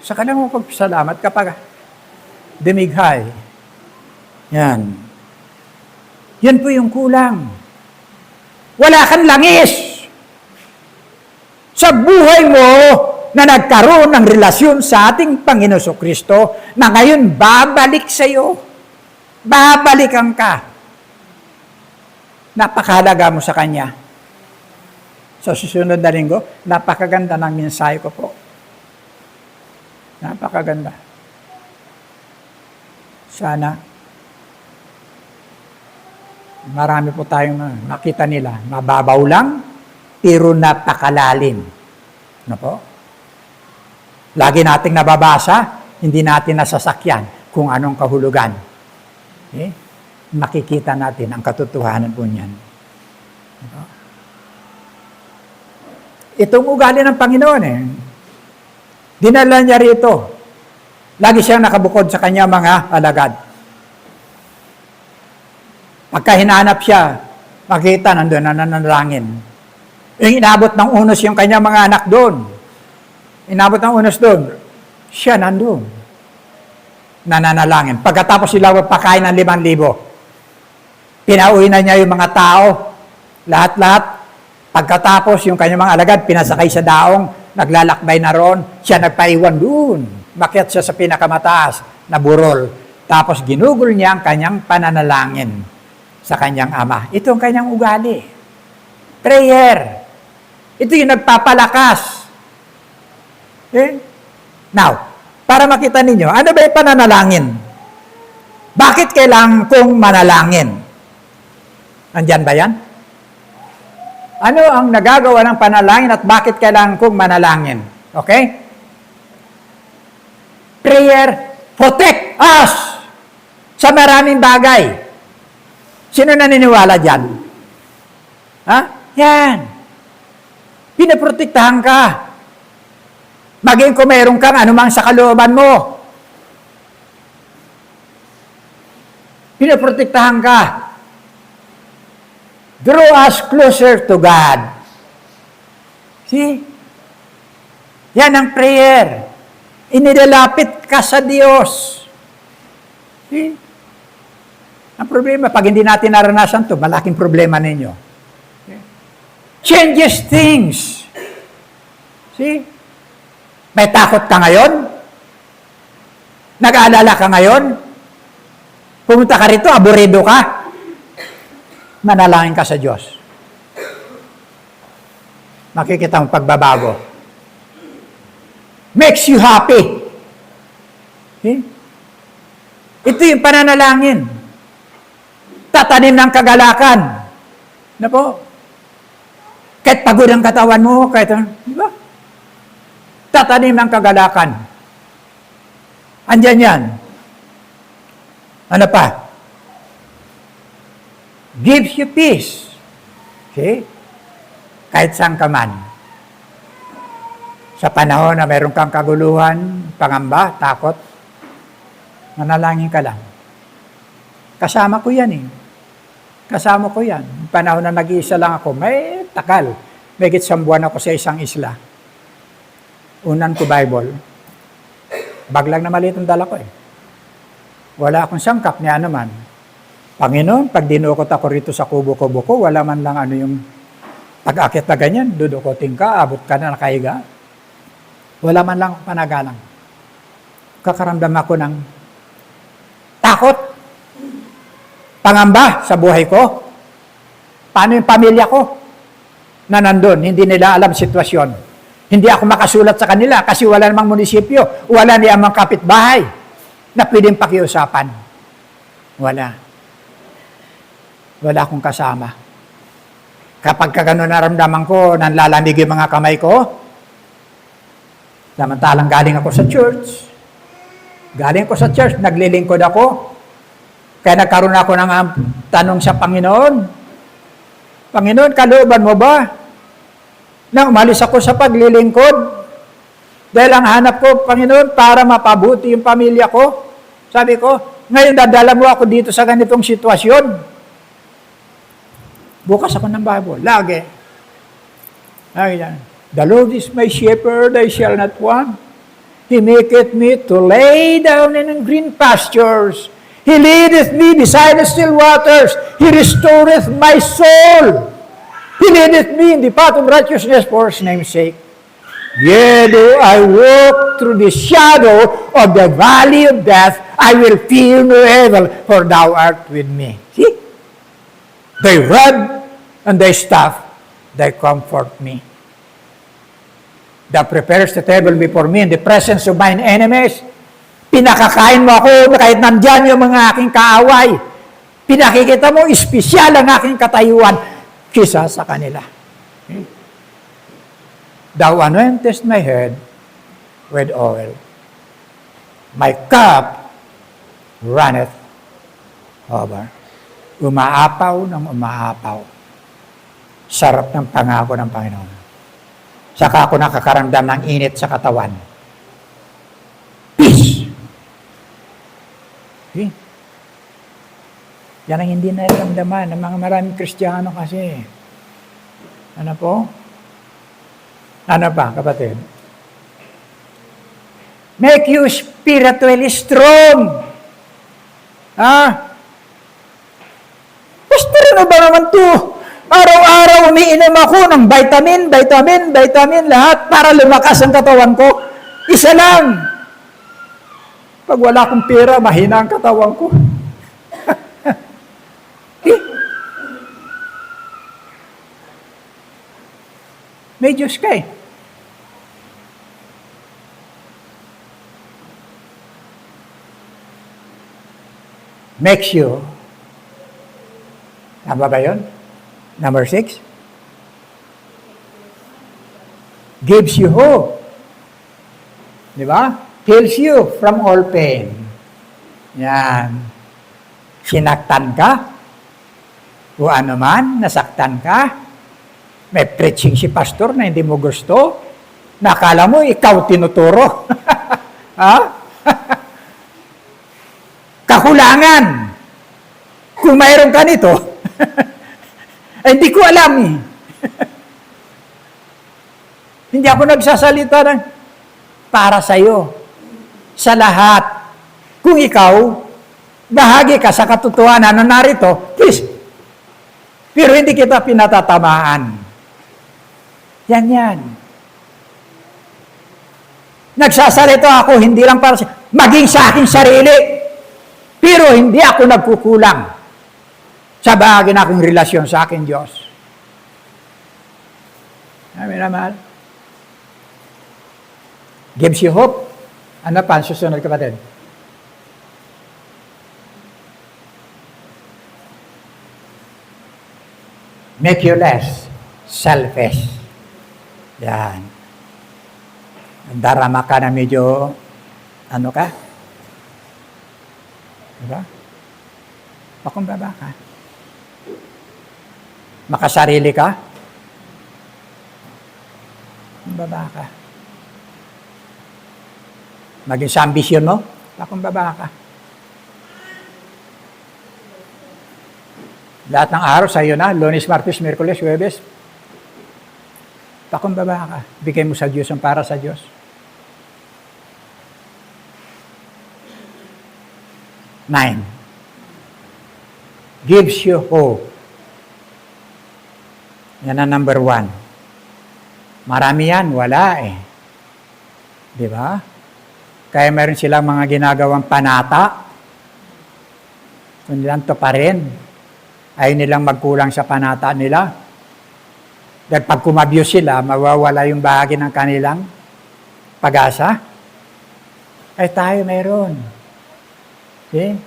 [SPEAKER 1] Saka lang mo pagpasalamat kapag dumighay. Yan. Yan po yung kulang. Wala kang langis. Sa buhay mo na nagkaroon ng relasyon sa ating Panginoon Kristo na ngayon babalik sa iyo. Babalikan ka. Napakahalaga mo sa Kanya. Sa susunod na linggo, napakaganda ng mensahe ko po. Napakaganda. Sana marami po tayong nakita nila. Mababaw lang, pero napakalalim. Ano po? Lagi nating nababasa, hindi natin nasasakyan kung anong kahulugan. Okay? Makikita natin ang katotohanan po niyan. Itong ugali ng Panginoon dinala niya rito. Lagi siyang nakabukod sa kanya mga alagad. Pagka hinanap siya, makita nandun na nanalangin. Yung inabot ng unos yung kanya mga anak doon. Inabot ng unos doon. Siya nandun. Nananalangin. Pagkatapos sila pakain ng 5,000, pinauwi na niya yung mga tao, lahat-lahat. Pagkatapos yung kanyang mga alagad, pinasakay sa daong, naglalakbay na ron, siya nagpaiwan doon. Makiat siya sa pinakamataas na burol. Tapos ginugol niya ang kanyang pananalangin sa kanyang ama. Ito ang kanyang ugali. Prayer. Ito yung nagpapalakas. Okay? Now, para makita ninyo, ano ba yung pananalangin? Bakit kailangan kong manalangin? Nandyan ba yan? Ano ang nagagawa ng panalangin at bakit kailangan kong manalangin? Okay? prayer protect us sa maraming bagay. Sino naniniwala dyan? Ha? Yan. Pinaprotektahan ka. Maging kung mayroon kang anumang sa kalooban mo. Pinaprotektahan ka. Draw us closer to God. See? Yan ang prayer. Inilalapit ka sa Diyos. See? Ang problema, pag hindi natin naranasan to, malaking problema ninyo. Okay? Changes things. See? May takot ka ngayon? Nag-aalala ka ngayon? Pumunta ka rito, aburido ka? Manalangin ka sa Diyos. Makikita mo pagbabago. Makes you happy. See? Ito yung pananalangin. Tatanim ng kagalakan. Na po? Kahit pagod ang katawan mo, kahit, di ba? Tatanim ng kagalakan. Andyan yan. Ano pa? Gives you peace. Okay? Kahit saan ka man. Sa panahon na mayroon kang kaguluhan, pangamba, takot, manalangin ka lang. Kasama ko yan eh. Kasama ko yan. Panahon na nag-iisa lang ako, may takal. May isang buwan ako sa isang isla. Unan ko Bible. Bag lang na maliit ang dala ko eh. Wala akong sangkap ni ano man. Panginoon, pag dinukot ako rito sa kubo-kubo ko, wala man lang ano yung pag-akit na ganyan, dudukotin ka, abot ka na nakahiga. Wala man lang panagalang. Kakaramdam ako ng takot. Pangamba sa buhay ko. Paano yung pamilya ko na nandun? Hindi nila alam sitwasyon. Hindi ako makasulat sa kanila kasi wala namang munisipyo, wala niyang kapitbahay na pwedeng pakiusapan. Wala. Wala akong kasama. Kapag kagano naramdaman ko, nanlalamig yung mga kamay ko, samantalang galing ako sa church, naglilingkod ako, kaya nagkaroon ako ng tanong sa Panginoon, Panginoon, kalooban mo ba na umalis ako sa paglilingkod? Dahil ang hanap ko, Panginoon, para mapabuti yung pamilya ko. Sabi ko, ngayon dadala mo ako dito sa ganitong sitwasyon. Bukas ako ng Bible. Lagi. The Lord is my shepherd, I shall not want. He maketh me to lay down in green pastures. He leadeth me beside the still waters. He restoreth my soul. He leadeth me in the path of righteousness for His name's sake. Yea, though I walk through the shadow of the valley of death, I will fear no evil, for Thou art with me. See? Thy rod and Thy staff, They comfort me. Thou prepares the table before me in the presence of mine enemies. Pinakakain mo ako kahit nandyan yung mga aking kaaway. Pinakikita mo, espesyal ang aking katayuan kisa sa kanila. Okay? Thou anointest my head with oil. My cup runneth over. Umaapaw ng umaapaw. Sarap ng pangako ng Panginoon. Saka ako nakakaramdam ng init sa katawan. Peace. Okay? Yan ang hindi nararamdaman ng mga maraming Kristiyano kasi. Ano po? Ano pa, kapatid? Make you spiritually strong. Pastor, ano ba naman to? Araw-araw umiinom ako ng vitamin, lahat para lumakas ang katawan ko. Isa lang. Pag wala akong pera, mahina ang katawan ko. May Diyos ka eh. Makes you. Tama ba yun? Number 6. Gives you hope. Di ba? heals you from all pain. Yan. Sinaktan ka, o ano man, nasaktan ka, may preaching si pastor na hindi mo gusto, nakala mo ikaw tinuturo. Ha? Kakulangan. Kung mayroon ka nito, ay hindi ko alam eh. Hindi ako nagsasalita ng para sa'yo. Sa lahat. Kung ikaw, bahagi ka sa katotohanan na narito, please. Pero hindi kita pinatatamaan. Yan. Nagsasalita ako, hindi lang para sa maging sa aking sarili. Pero hindi ako nagkukulang sa bahagi na akong relasyon sa aking Diyos. Amin naman. Gives you hope. Ano pa ang susunod, kapatid? Make you less selfish. Yan. Darama ka na medyo, ano ka? Diba? Pakumbaba ka. Makasarili ka? Pakumbaba ka. Maging sa ambisyon mo? Pakumbaba ka. Lahat ng araw sa iyo na, Lunes, Martes, Miyerkules, Huwebes. Pakumbaba ka. Bigay mo sa Diyos ang para sa Diyos. 9. Gives you hope. Yan ang number 1. Marami yan, wala eh. Di ba? Kaya meron silang mga ginagawang panata. Kung nilang to pa rin, ayaw nilang magkulang sa panata nila. Dahil pag kumabuse sila, mawawala yung bahagi ng kanilang pag-asa. Ay tayo meron. Okay?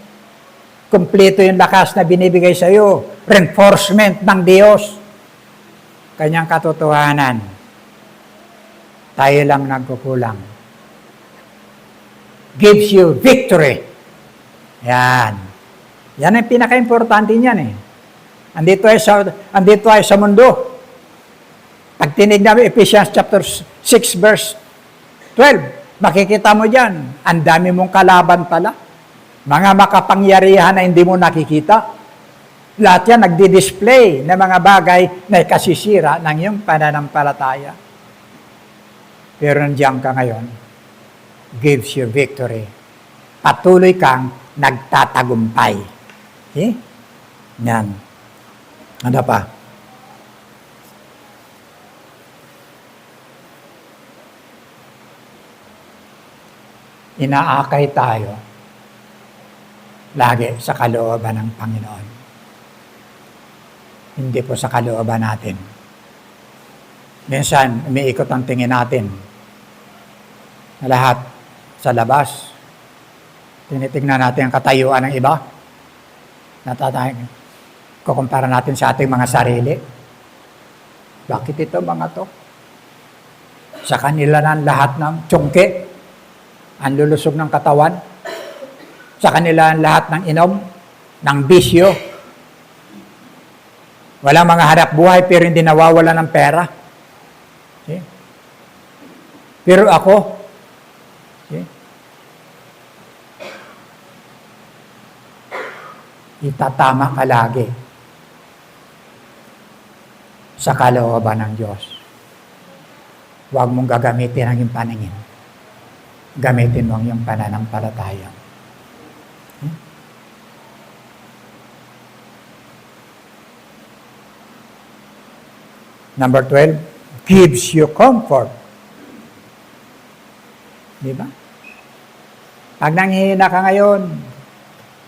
[SPEAKER 1] Kompleto yung lakas na binibigay sa iyo. Reinforcement ng Diyos. Kanyang katotohanan. Tayo lang nagkukulang. Gives you victory. Yan. Yan ang pinaka-importante niyan eh. Andito ay sa mundo. Pag tinignan mo Ephesians chapter 6 verse 12, makikita mo dyan, ang dami mong kalaban pala. Mga makapangyarihan na hindi mo nakikita. Lahat yan nagdi-display ng mga bagay na kasisira ng iyong pananampalataya. Pero nandiyan ka ngayon, gives you victory. Patuloy kang nagtatagumpay. Okay? Yan. Ano pa? Inaakay tayo lagi sa kalooban ng Panginoon. Hindi po sa kalooban natin. Minsan, umiikot ang tingin natin na lahat sa labas. Tinitingnan natin ang katayuan ng iba. Kukumpara natin sa ating mga sarili. Bakit ito mga to? Sa kanila na lahat ng tsungke, ang lulusog ng katawan. Sa kanila ang lahat ng inom, ng bisyo. Walang mga hanap buhay pero hindi nawawala ng pera. Okay? Pero ako, okay? Itatama ka lagi sa kalooban ng Diyos. Huwag mong gagamitin ang iyong paningin. Gamitin mo ang iyong pananampalataya. Number 12, gives you comfort. Di ba? Pag nanghihina ka ngayon,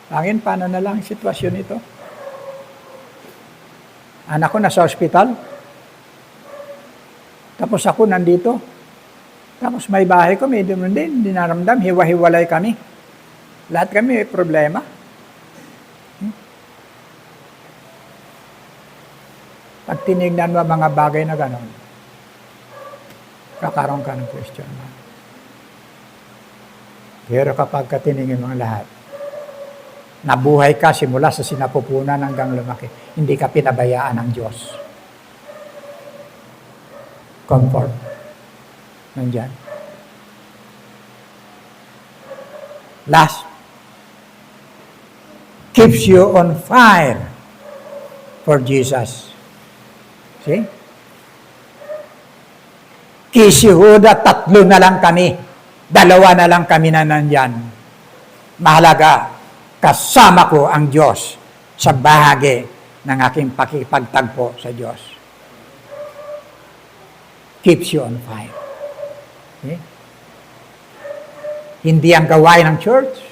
[SPEAKER 1] Pangin, paano na lang ang sitwasyon ito? Anak ko nasa ospital. Tapos ako nandito. Tapos may bahay ko, may hindi naramdam. Hiwa-hiwalay kami. Lahat kami may problema. Pag tinignan mo mga bagay na gano'n, kakaroon ka ng question mark. Pero kapag katiningin mo ang lahat, nabuhay ka simula sa sinapupunan hanggang lumaki, hindi ka pinabayaan ng Diyos. Comfort. Nandyan. Last, keeps you on fire for Jesus. See? Kisi Huda, 3 na lang kami. 2 na lang kami na nandyan. Mahalaga, kasama ko ang Diyos sa bahagi ng aking pakipagtagpo sa Diyos. Keeps you on fire. Okay? Hindi ang gawain ng church.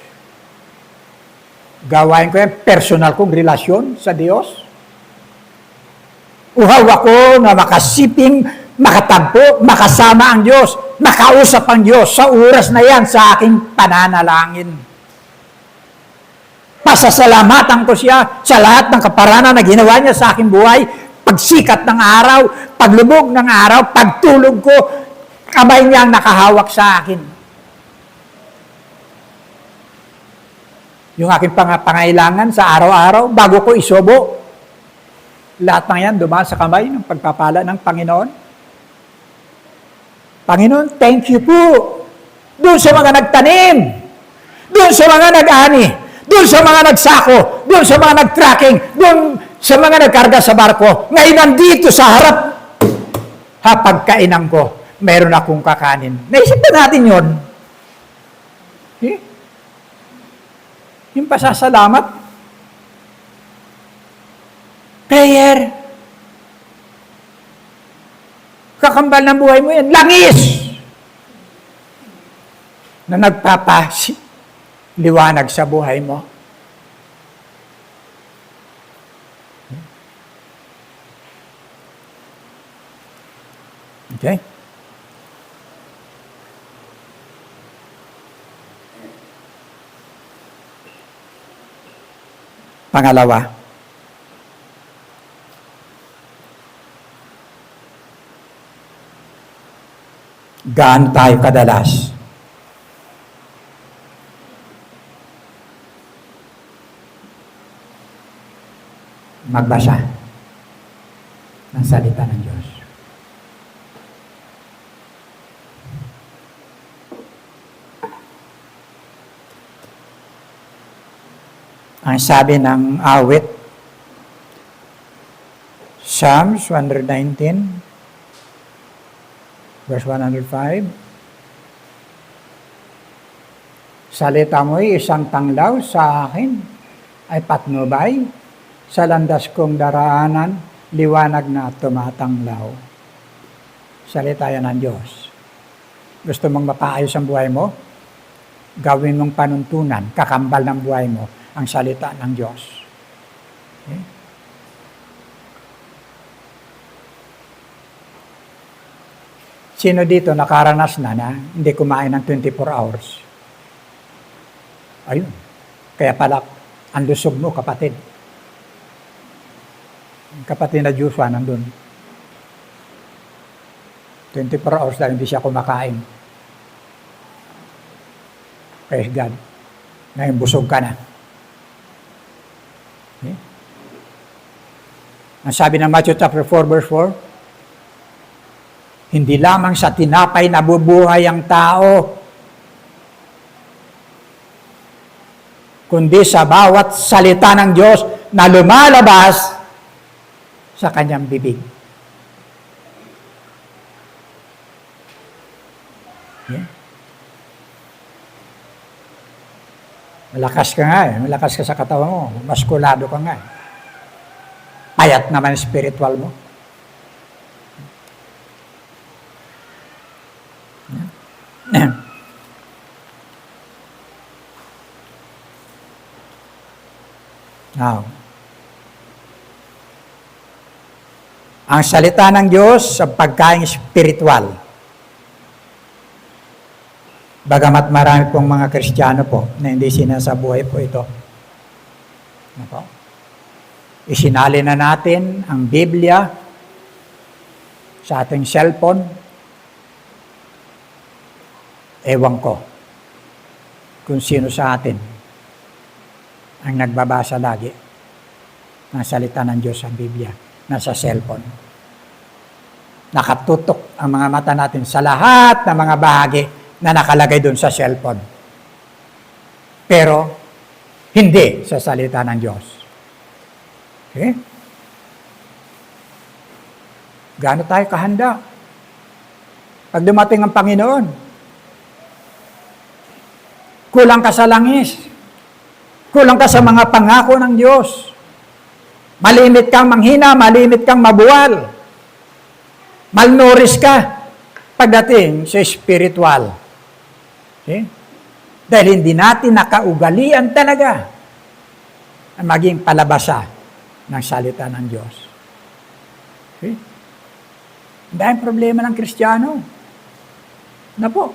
[SPEAKER 1] Gawain ko yan, personal kong relasyon sa Diyos. Uhaw ako na makasiping, makatagpo, makasama ang Diyos, makausap ang Diyos sa oras na yan sa aking pananalangin. Pasasalamatan ko siya sa lahat ng kaparanan na ginawa niya sa aking buhay. Pagsikat ng araw, paglubog ng araw, pagtulog ko, kamay niya ang nakahawak sa akin. Yung aking pangailangan sa araw-araw, bago ko isobo, lahat ng yan dumaan sa kamay ng pagpapala ng Panginoon. Panginoon, thank you po. Doon sa mga nagtanim, doon sa mga nag-ani, doon sa mga nagsako, doon sa mga nag-tracking, doon sa mga nagkarga sa barko. Ngayon nandito sa harap, pagkainan ko, mayroon akong kakanin. Naisip na natin yun. Yung pasasalamat. Prayer. Kakambal ng buhay mo yan. Langis! Na nagpapaliwanag sa buhay mo. Okay? Pangalawa, gaano tayo kadalas magbasa ng salita ng Diyos. Ang sabi ng awit, Psalms 119, verse 105, salita mo'y isang tanglaw sa akin, ay patnubay, sa landas kong daraanan, liwanag na tumatanglaw. Salita yan ng Diyos. Gusto mong mapaayos ang buhay mo? Gawin mong panuntunan, kakambal ng buhay mo, ang salita ng Diyos. Okay? Sino dito nakaranas na hindi kumain ng 24 hours? Ayun. Kaya pala, ang lusog mo, kapatid. Kapatid na Joshua nandun. 24 hours lang hindi siya kumakain. Praise God. Ngayon busog ka na. Okay? Ang sabi ng Matthew chapter 4 verse 4, hindi lamang sa tinapay nabubuhay ang tao, kundi sa bawat salita ng Diyos na lumalabas sa kanyang bibig. Okay? Malakas ka nga eh. Malakas ka sa katawan mo. Maskulado ka nga eh. Payat naman spiritual mo. Now, ang salita ng Diyos sa pagkain spiritual. Bagamat marami pong mga Kristiyano po na hindi sinasabuhay po ito. Ako? Isinali na natin ang Biblia sa ating cellphone. Ewan ko kung sino sa atin ang nagbabasa lagi ng salita ng Diyos sa Biblia, nasa cellphone. Nakatutok ang mga mata natin sa lahat ng mga bahagi na nakalagay doon sa cellphone. Pero, hindi sa salita ng Diyos. Okay? Gaano tayo kahanda? Pag dumating ang Panginoon, kulang ka sa langis. Kulang ka sa mga pangako ng Diyos. Malimit kang manghina, malimit kang mabuwal. Malnourished ka pagdating sa spiritual. Okay? Dahil hindi natin nakaugalian talaga ang maging palabasa ng salita ng Diyos. Okay? Dahil problema ng Kristiyano. Na po.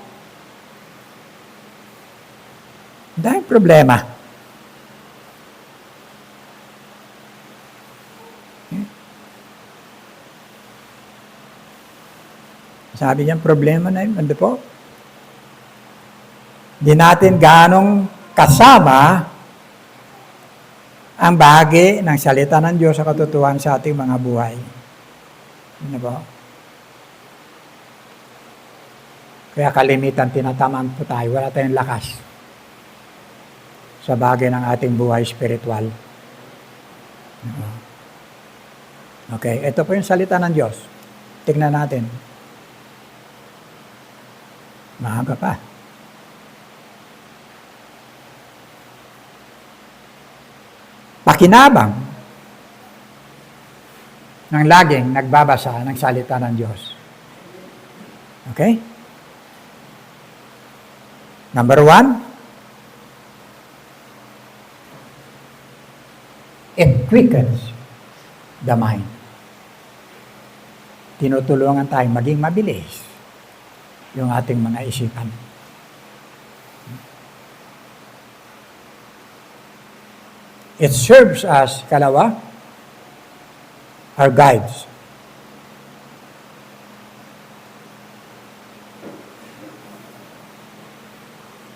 [SPEAKER 1] Dahil problema. Okay? Sabi niya, problema na yun. Ano po? Di natin ganong kasama ang bahagi ng salita ng Diyos sa katotohanan sa ating mga buhay. Ano po? Kaya kalimitan, tinatamaan po tayo. Wala tayong lakas sa bagay ng ating buhay spiritual. Okay, ito po yung salita ng Diyos. Tignan natin. Maaga pa. Pakinabang ng laging nagbabasa ng salita ng Diyos. Okay? Number 1, it quickens the mind. Tinutulungan tayo maging mabilis yung ating mga isipan. It serves as, kalawa, our guides.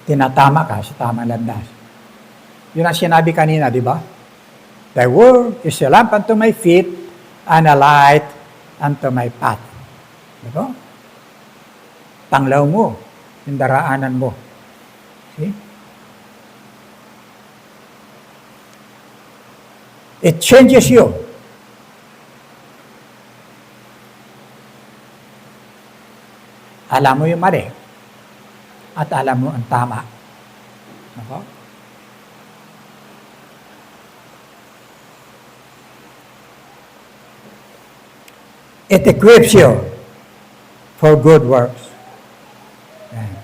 [SPEAKER 1] Tinatama ka sa tamang landas. Yun ang sinabi kanina, di ba? Thy word is a lamp unto my feet and a light unto my path. Di ba? Tanglaw mo, yung daraanan mo. See? It changes you. Alam mo yung mali at alam mo ang tama. Okay? It equips you for good works. Yan.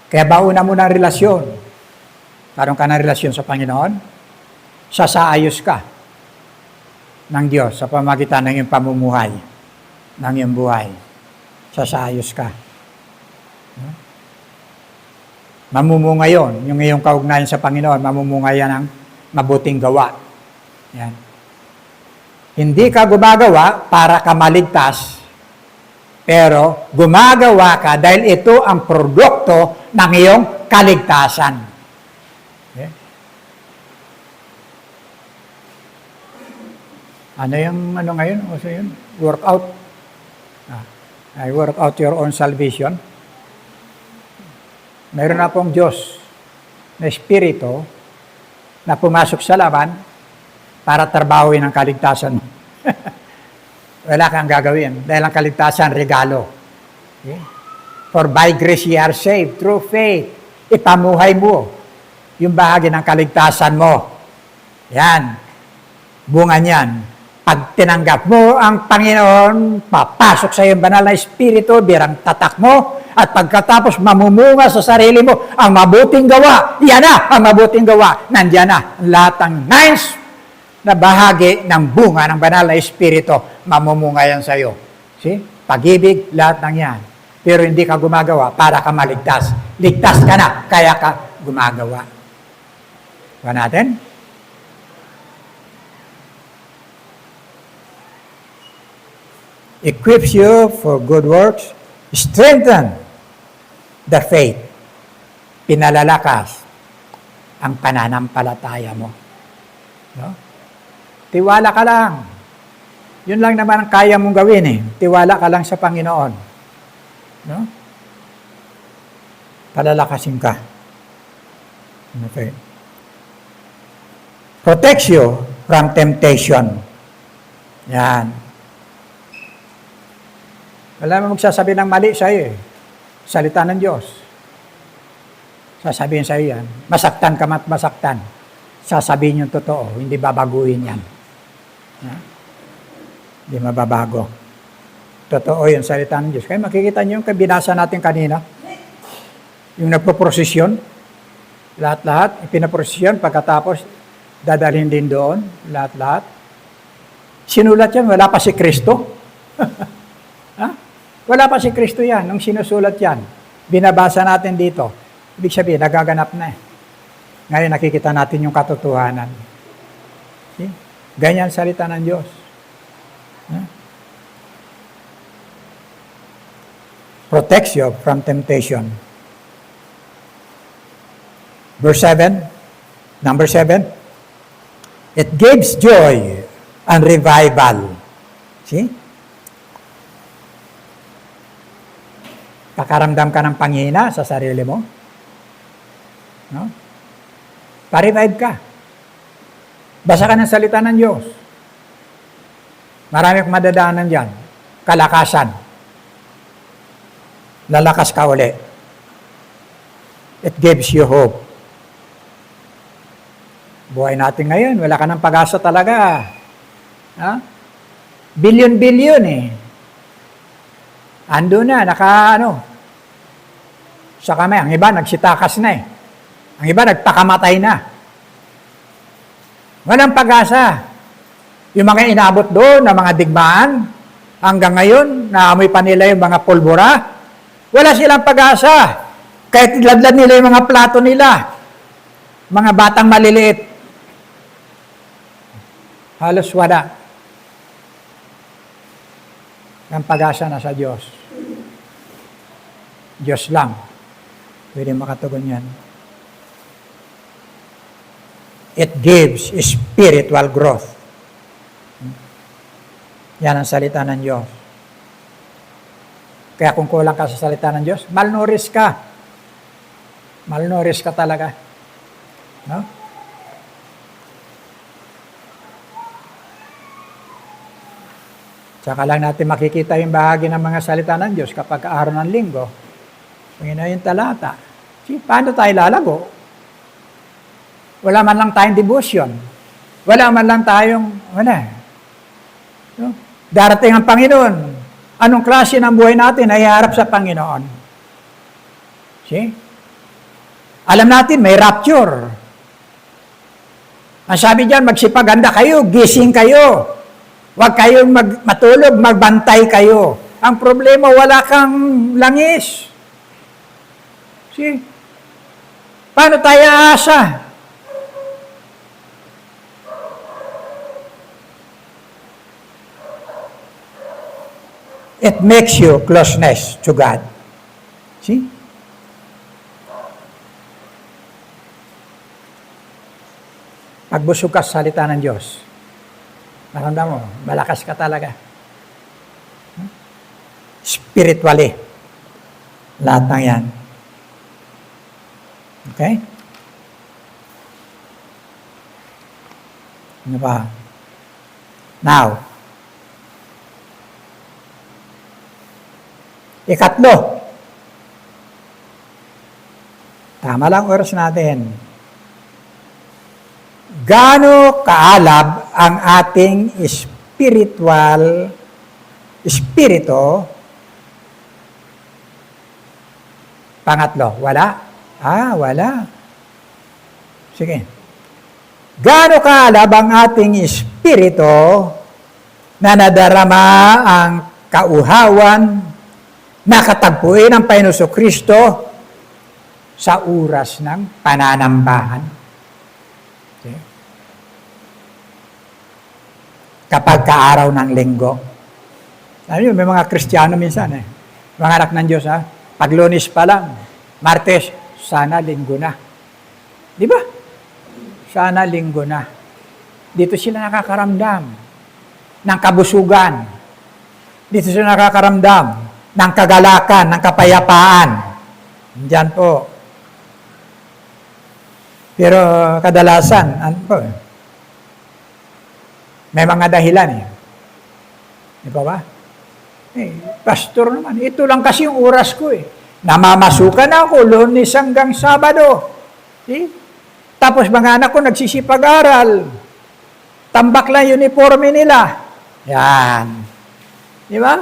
[SPEAKER 1] Kaya bauna mo ng relasyon. Karoon ka ng relasyon sa Panginoon, sasaayos ka ng Diyos sa pamagitan ng iyong pamumuhay, ng iyong buhay. Sasaayos ka. Mamumunga yun, yung iyong kaugnayan sa Panginoon, mamumunga yan ng mabuting gawa. Yan. Hindi ka gumagawa para ka maligtas, pero gumagawa ka dahil ito ang produkto ng iyong kaligtasan. Okay? Ano yung ano ngayon? O yun? Workout. I work out your own salvation. Mayroon na pong Diyos na Espiritu na pumasok sa laban para trabahuin ang kaligtasan mo. Wala kang gagawin dahil ang kaligtasan, regalo. Okay? For by grace ye are saved through faith. Ipamuhay mo yung bahagi ng kaligtasan mo. Yan. Bunga niyan. Pag tinanggap mo ang Panginoon, papasok sa iyong banal na Espiritu, birang tatak mo, at pagkatapos mamumunga sa sarili mo ang mabuting gawa. Yan na ang mabuting gawa. Nandiyan na lahat ng nice na bahagi ng bunga ng banal na Espiritu, mamumunga yan sa iyo. See? Pag-ibig, lahat ng yan. Pero hindi ka gumagawa para ka maligtas. Ligtas ka na, kaya ka gumagawa. Ba natin? Equips you for good works, strengthen the faith. Pinalalakas ang pananampalataya mo. No? Tiwala ka lang. Yun lang naman ang kaya mong gawin eh. Tiwala ka lang sa Panginoon. No? Palalakasin ka. Okay. Protects you from temptation. Yan. Wala mo magsasabi ng mali sa'yo eh. Salita ng Diyos. Sasabihin sa'yo yan. Masaktan ka mat masaktan. Sasabihin yung totoo. Hindi babaguhin yan. Ha? Hindi mababago. Totoo yung salita ng Diyos. Kaya makikita niyo yung binasa natin kanina. Yung nagpo-prosesyon. Lahat-lahat. Pinaprosesyon. Pagkatapos, dadalhin din doon. Lahat-lahat. Sinulat yan. Wala pa si Kristo. Ha? Wala pa si Kristo yan. Nung sinusulat yan. Binabasa natin dito. Ibig sabihin, nagaganap na eh. Ngayon nakikita natin yung katotohanan. See? Ganyan salita ng Diyos. Huh? Protects you from temptation. Verse 7, number 7, it gives joy and revival. See? Pakaramdam ka ng panghina sa sarili mo. No? Pa-revive ka. Basa ka ng salita ng Diyos. Marami kang madadaanan dyan. Kalakasan. Lalakas ka uli. It gives you hope. Buhay natin ngayon, wala ka ng pag-asa talaga. Ha? Bilyon-bilyon eh. Ando na, sa kamay. Ang iba, nagsitakas na eh. Ang iba, nagpakamatay na. Walang pag-asa. Yung mga inabot doon, na mga digmaan, hanggang ngayon, naamoy pa nila yung mga pulbura. Wala silang pag-asa. Kahit ladlad nila yung mga plato nila. Mga batang maliliit. Halos wala. Ang pag-asa na sa Diyos. Diyos lang. Pwede makatugon yan. It gives spiritual growth. Yan ang salita ng Diyos. Kaya kung kulang ka sa salita ng Diyos, malnourished ka. Malnourished ka talaga. No? Tsaka lang natin makikita yung bahagi ng mga salita ng Diyos kapag araw ng linggo. Panginoon yung talata. Paano tayo lalago? Wala man lang tayong devotion. Wala man lang tayong, No? Darating ang Panginoon. Anong klase ng buhay natin ay harap sa Panginoon? See? Alam natin, may rapture. Ang sabi diyan, magsipaganda kayo, gising kayo. Huwag kayong matulog, magbantay kayo. Ang problema, wala kang langis. See? Paano tayo aasa? It makes you closeness to God. See? Pagbusog ka sa salita ng Diyos, naramdaman mo, malakas ka talaga. Spiritually. Lahat ng yan. Okay? Ano ba? Now, ikatlo. Tama lang oras natin. Gaano kaalab ang ating espiritu? Pangatlo, wala? Wala. Sige. Gaano kaalab ang ating espiritu na nadarama ang kauhawan na katagpuin ng Panginoon Kristo sa oras ng pananambahan. Okay. Kapag kaaraw ng linggo. Sabi may mga Kristiyano minsan mga anak ng Diyos Pag Lunes pa lang, Martes, sana linggo na. Di ba? Sana linggo na. Dito sila nakakaramdam ng kabusugan. Dito sila nakakaramdam ng kagalakan, ng kapayapaan. Diyan po. Pero kadalasan, ano po, may mga dahilan eh. Di ba? Pastor naman, ito lang kasi yung oras ko eh. Namamasukan ako, Lunes hanggang Sabado. See? Tapos mga anak ko nagsisipag-aral. Tambak lang uniforme nila. Yan. Di ba?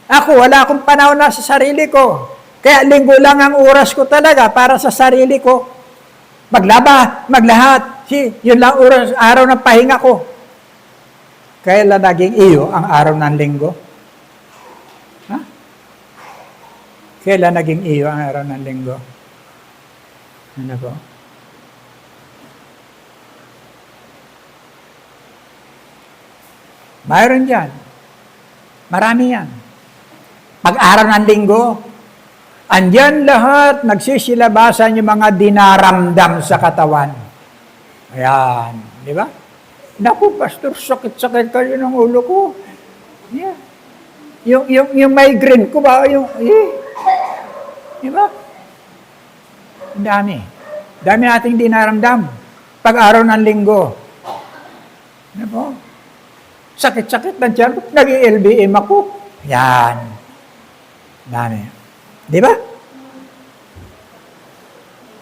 [SPEAKER 1] Ako, wala akong panahon na sa sarili ko. Kaya linggo lang ang oras ko talaga para sa sarili ko. Maglaba, maglahat. See? Yun lang oras, araw ng pahinga ko. Kailan naging iyo ang araw ng linggo? Ha? Kailan naging iyo ang araw ng linggo? Ano po? Mayroon dyan. Marami yan. Pag-araw ng linggo, andyan lahat, nagsisilabasan yung mga dinaramdam sa katawan. Ayan. Di ba? Naku, pastor, sakit-sakit kayo ng ulo ko. Yeah. Yung migraine ko ba? Di ba? Ang dami. Dami nating dinaramdam. Pag-araw ng linggo. Ano po? Sakit-sakit ng tiyan ko. Nag-LBM ako. Yan. Dami. Di ba?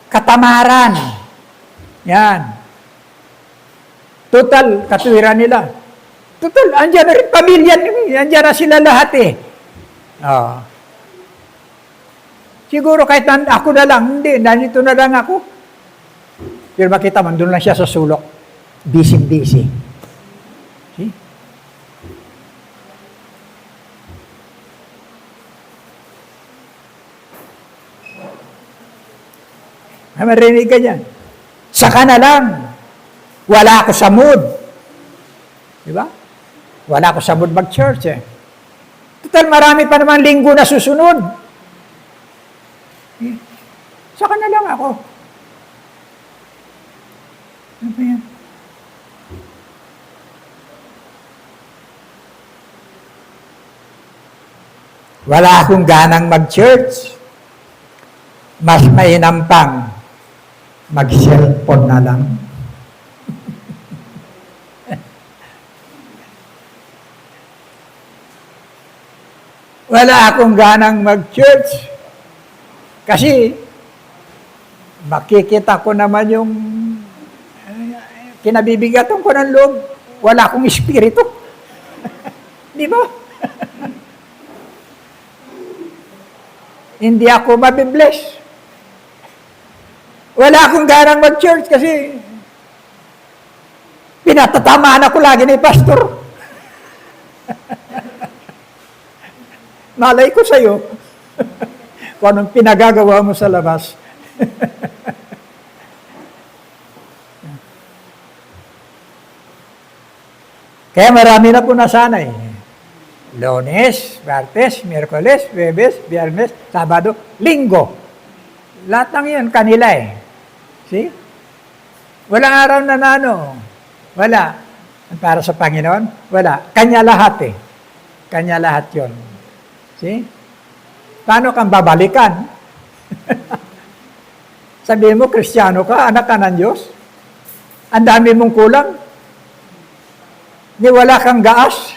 [SPEAKER 1] Katamaran. Yan. Total, katuwiran nila. Total, andyan na rin pamilya. Andyan na sila lahat eh. Oh. Siguro kahit ako na lang, hindi, nandito na lang ako. Pero makita mo, doon lang siya sa sulok. Busy-busy. See? Marinig ka dyan. Saka na lang. Wala ako sa mood. Di ba? Wala ako sa mood mag-church eh. Total, marami pa naman linggo na susunod. Saka na lang ako. Ano ba yan? Wala akong ganang mag-church. Mas mainam pang mag-cellphone na lang. Wala akong ganang mag-church. Kasi, makikita ko naman yung kinabibigatan ko ng loob. Wala akong espiritu. Di ba? Hindi ako mabibless. Wala akong ganang mag-church kasi pinatatamaan ako lagi ni pastor. Malay ko sa'yo kung anong pinagagawa mo sa labas. Kaya marami na po nasanay. Lunes, Martes, Miyerkules, Huwebes, Biyernes, Sabado, Linggo. Lahat ng yun, kanila eh. See? Walang araw na nano. Wala. Para sa Panginoon, wala. Kanya lahat eh. Kanya lahat yun. See? Paano kang babalikan? Sabihin mo, Kristiyano ka, anak ka ng Diyos. Ang dami mong kulang. Di wala kang gaas.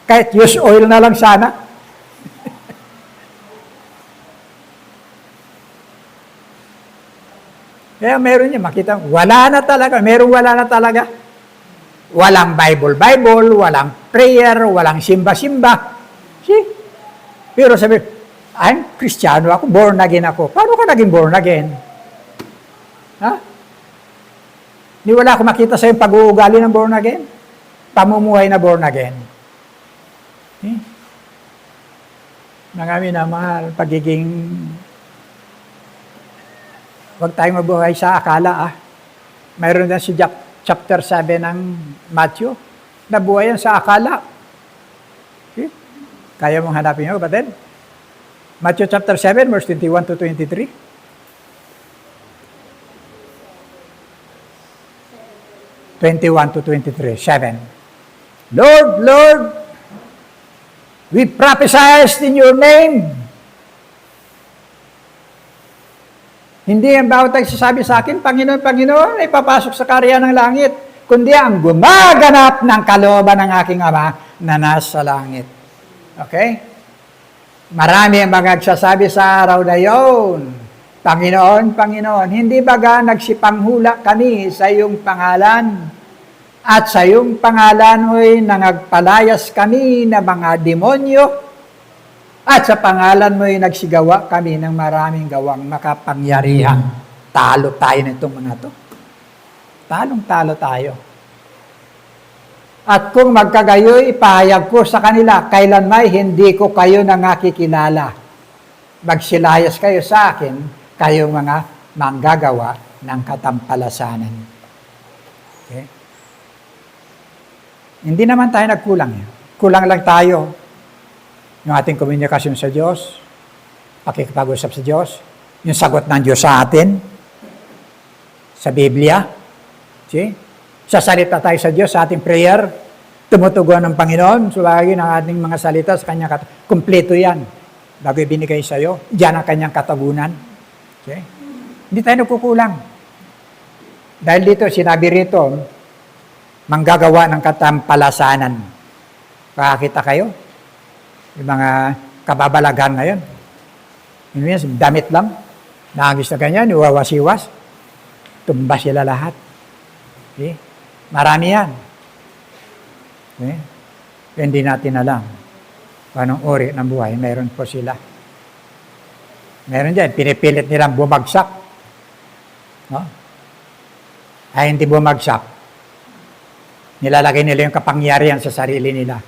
[SPEAKER 1] Kahit use oil na lang sana. Kaya meron niya, makita, wala na talaga. Wala na talaga. Walang Bible, walang prayer, walang simba-simba. See? Pero sabi, I'm Kristiyano ako, born again ako. Paano ka naging born again? Ha? Di wala ako makita sa yung pag-uugali ng born again? Pamumuhay na born again. Eh? Mga minamahal, pagiging huwag tayong mabuhay sa akala. Mayroon din si chapter 7 ng Matthew. Nabuhay yan sa akala. Okay? Kaya mong hanapin yun, kapatid? Matthew chapter 7, verse 21 to 23. 21 to 23, 7. Lord, Lord, we prophesied in your name. Hindi ang bawat nagsasabi sa akin, Panginoon, Panginoon, ay papasok sa karya ng langit, kundi ang gumaganap ng kalooban ng aking Ama na nasa langit. Okay? Marami ang mga nagsasabi sa araw na yun, Panginoon, Panginoon, hindi baga nagsipanghula kami sa iyong pangalan at sa iyong pangalan mo'y nangagpalayas kami na mga demonyo at sa pangalan mo'y nagsigawa kami ng maraming gawang makapangyarihan. Talo tayo nitong mga to. Talong-talo tayo. At kung magkagayoy, ipahayag ko sa kanila, kailanmay hindi ko kayo nangakikilala. Magsilayas kayo sa akin, kayong mga manggagawa ng katampalasanan. Okay? Hindi naman tayo nagkulang. Kulang lang tayo yung ating komunikasyon sa Diyos, pakikipag-usap sa Diyos, yung sagot ng Diyos sa atin, sa Biblia. See? Sasalita tayo sa Diyos, sa ating prayer, tumutugon ng Panginoon, sulagi ng ating mga salita sa Kanyang kumpleto yan. Bago ibinigay sa iyo, diyan ang Kanyang katagunan. Okay? Hindi tayo nagkukulang. Dahil dito, sinabi rito, manggagawa ng katampalasanan. Makakita kayo? Yung mga kababalagan ngayon. Yung damit lang, nangagis na ganyan, uwawasiwas, tumba sila lahat. Okay? Marami yan. Okay? Hindi natin alam anong uri ng buhay. Meron po sila. Meron dyan, pinipilit nilang bumagsak. No? Ay hindi bumagsak. Nilalagay nila yung kapangyarihan sa sarili nila.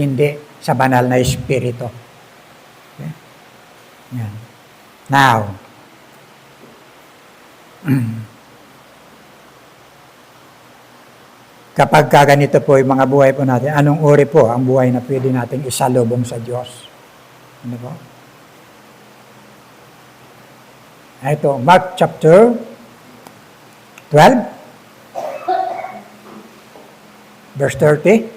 [SPEAKER 1] Hindi sa banal na espiritu. Okay? Yan. Now, kapag ganito po yung mga buhay po natin, anong uri po ang buhay na pwede nating isalubong sa Diyos? Ano po? Ito, Mark chapter 12, verse 30.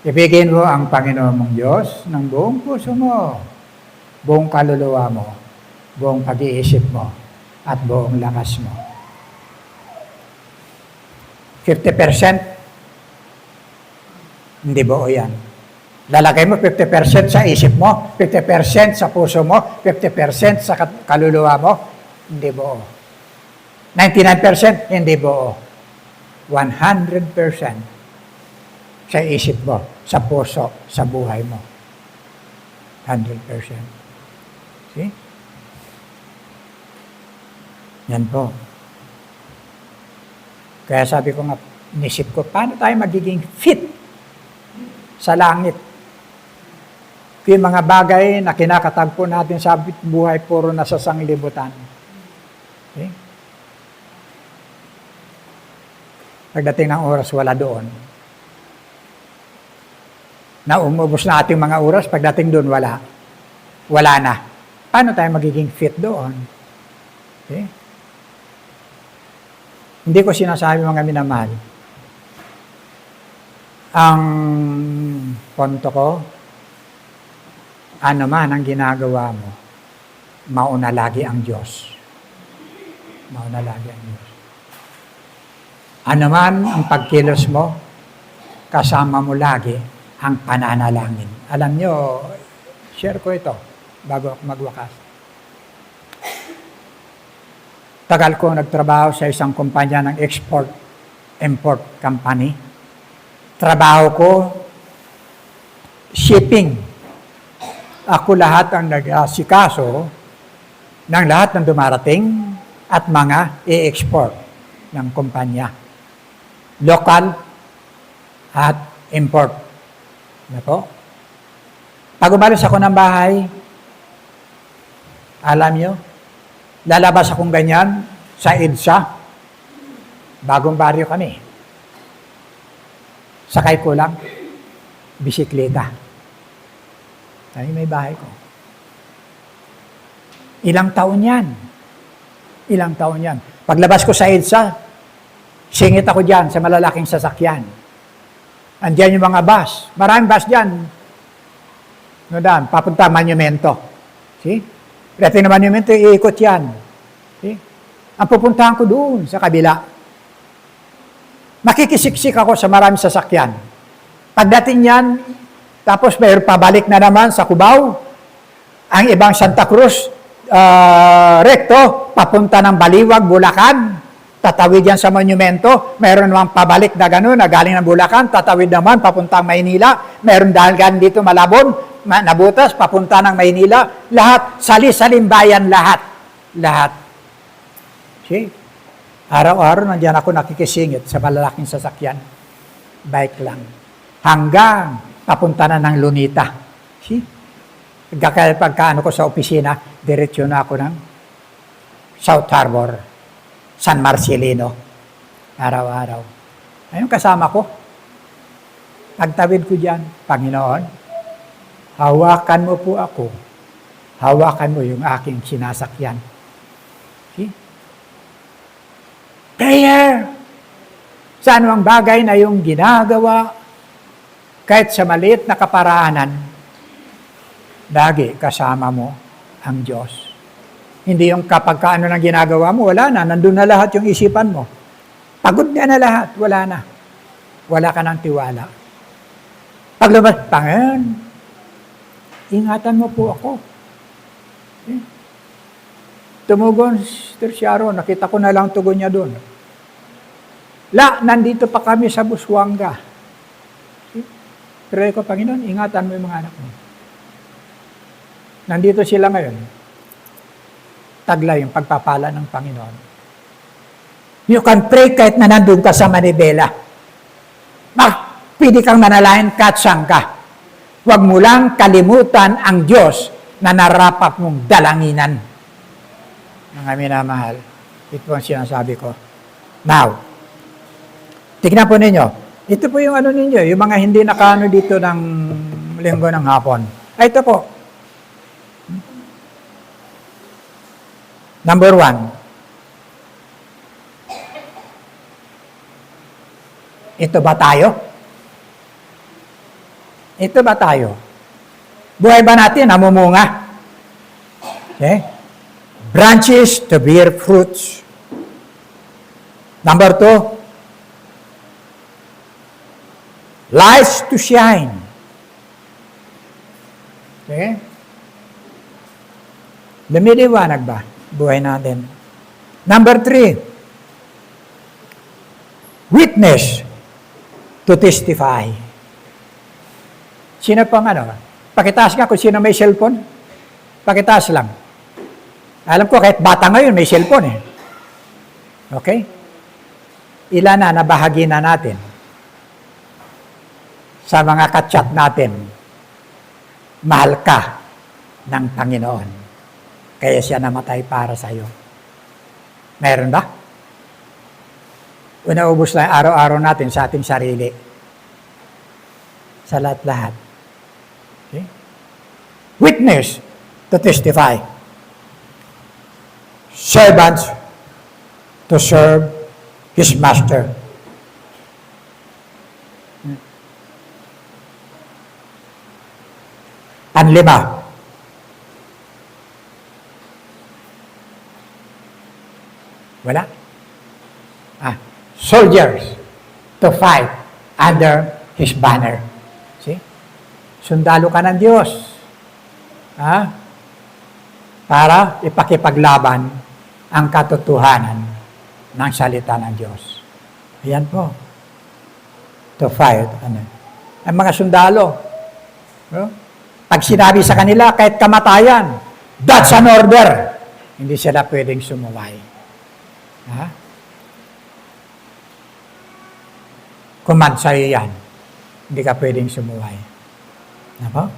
[SPEAKER 1] Ibigin mo ang Panginoon mong Diyos ng buong puso mo, buong kaluluwa mo, buong pag-iisip mo, at buong lakas mo. 50%, hindi buo yan. Lalagay mo 50% sa isip mo, 50% sa puso mo, 50% sa kaluluwa mo, hindi buo. 99%, hindi buo. 100% sa isip mo, sa puso, sa buhay mo. 100%. See? Yan po. Kaya sabi ko nga, nisip ko, paano tayo magiging fit sa langit? Yung mga bagay na kinakatagpo natin sa buhay, puro nasa sanglibutan. Okay? Pagdating ng oras, wala doon. Na umubos na ating mga oras, pagdating doon, wala. Wala na. Paano tayo magiging fit doon? Okay? Hindi ko sinasabi mga minamahal. Ang punto ko, ano man ang ginagawa mo, mauna lagi ang Diyos. Mauna lagi ang Diyos. Ano man ang pagkilos mo, kasama mo lagi ang pananalangin. Alam nyo, share ko ito bago ako magwakas. Tagal ko nagtrabaho sa isang kumpanya ng export-import company. Trabaho ko, shipping. Ako lahat ang nag-asikaso ng lahat ng dumarating at mga i-export ng kumpanya. Local at import. Ano po? Pag umalis ako ng bahay, alam nyo, lalabas akong ganyan sa EDSA. Bagong baryo kami. sakay ko lang, bisikleta. Ay, may bahay ko. Ilang taon yan. Ilang taon yan. Paglabas ko sa EDSA, singit ako dyan sa malalaking sasakyan. Andiyan yung mga bus. Maraming bus dyan. Papunta Monumento. See? Pwede na Monumento, iikot yan. See? Ang pupuntahan ko doon sa kabila. Makikisiksik ako sa maraming sasakyan. Pagdating yan, tapos mayroon pabalik na naman sa Cubao. Ang ibang Santa Cruz, rekto, papunta ng Baliwag, Bulacan. Tatawid yan sa Monumento. Mayroon naman pabalik na gano'n, na galing ng Bulacan. Tatawid naman, papuntang Maynila. Mayroon dahil dito Malabon, Nabutas, papunta ng Maynila. Lahat, sali-salimbayan lahat. Lahat. See? Araw-araw nandiyan ako nakikisingit sa malalaking sasakyan. Bike lang. Hanggang papunta na ng Lunita. See? Pagka ko sa opisina, diretsyo na ako ng South Harbor, San Marcelino. Araw-araw. Ayun kasama ko. Pagtawid ko dyan, Panginoon, hawakan mo po ako. Hawakan mo yung aking sinasakyan. See? Prayer! Sa anumang bagay na yung ginagawa, kahit sa maliit na kaparaanan, lagi kasama mo ang Diyos. Hindi yung kapag kaano na ginagawa mo, wala na, nandun na lahat yung isipan mo. Pagod na lahat, wala na. Wala ka ng tiwala. Paglabas, Panginoon, ingatan mo po ako. Tumugon, Sister Sharon, nakita ko na lang tugon niya doon. Nandito pa kami sa Busuanga. Pero ko, Panginoon, ingatan mo yung mga anak mo. Nandito sila ngayon. Tagla yung pagpapala ng Panginoon. You can pray kahit na nandun ka sa Manibela. Pwede kang manalahin kahit saan ka. Huwag mo lang kalimutan ang Diyos na narapat mong dalanginan. Mga minamahal, ito ang sinasabi ko. Now, tignan po ninyo. Ito po yung ano ninyo, yung mga hindi nakaano dito ng linggo ng hapon. Ito po. Number 1. Ito ba tayo? Ito ba tayo? Buhay ba natin? Namumunga? Okay? Branches to bear fruits. Number 2. Lights to shine. Okay? Lumiliwanag ba? Buhay natin. Number 3. Witness to testify. Sino pang Pakitaas nga kung sino may cellphone. Pakitaas lang. Alam ko kahit bata ngayon may cellphone eh. Okay? Ilan na nabahagi na natin sa mga kachat natin. Mahal ka ng Panginoon. Kaya siya namatay para sa iyo. Meron ba? Unaubos lang araw-araw natin sa ating sarili. Sa lahat-lahat. Okay? Witness to testify. Servants to serve his master. Panlima. Wala? Soldiers to fight under his banner. See? Sundalo ka ng Diyos. Para ipakipaglaban ang katotohanan ng salita ng Diyos. Ayan po. To fight. Ang mga sundalo. Pag sinabi sa kanila, kahit kamatayan, that's an order. Hindi sila pwedeng sumuway. Command sa'yo yan. Hindi ka pwedeng sumuway. Ano?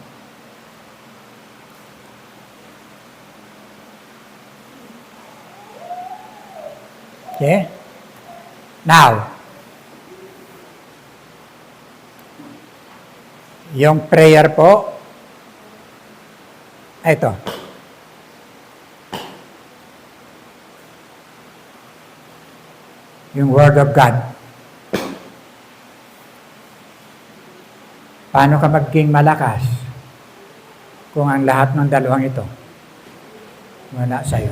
[SPEAKER 1] Okay? Now, Yung prayer po, ito. Yung Word of God. Paano ka maging malakas kung ang lahat ng dalawang ito wala sa'yo?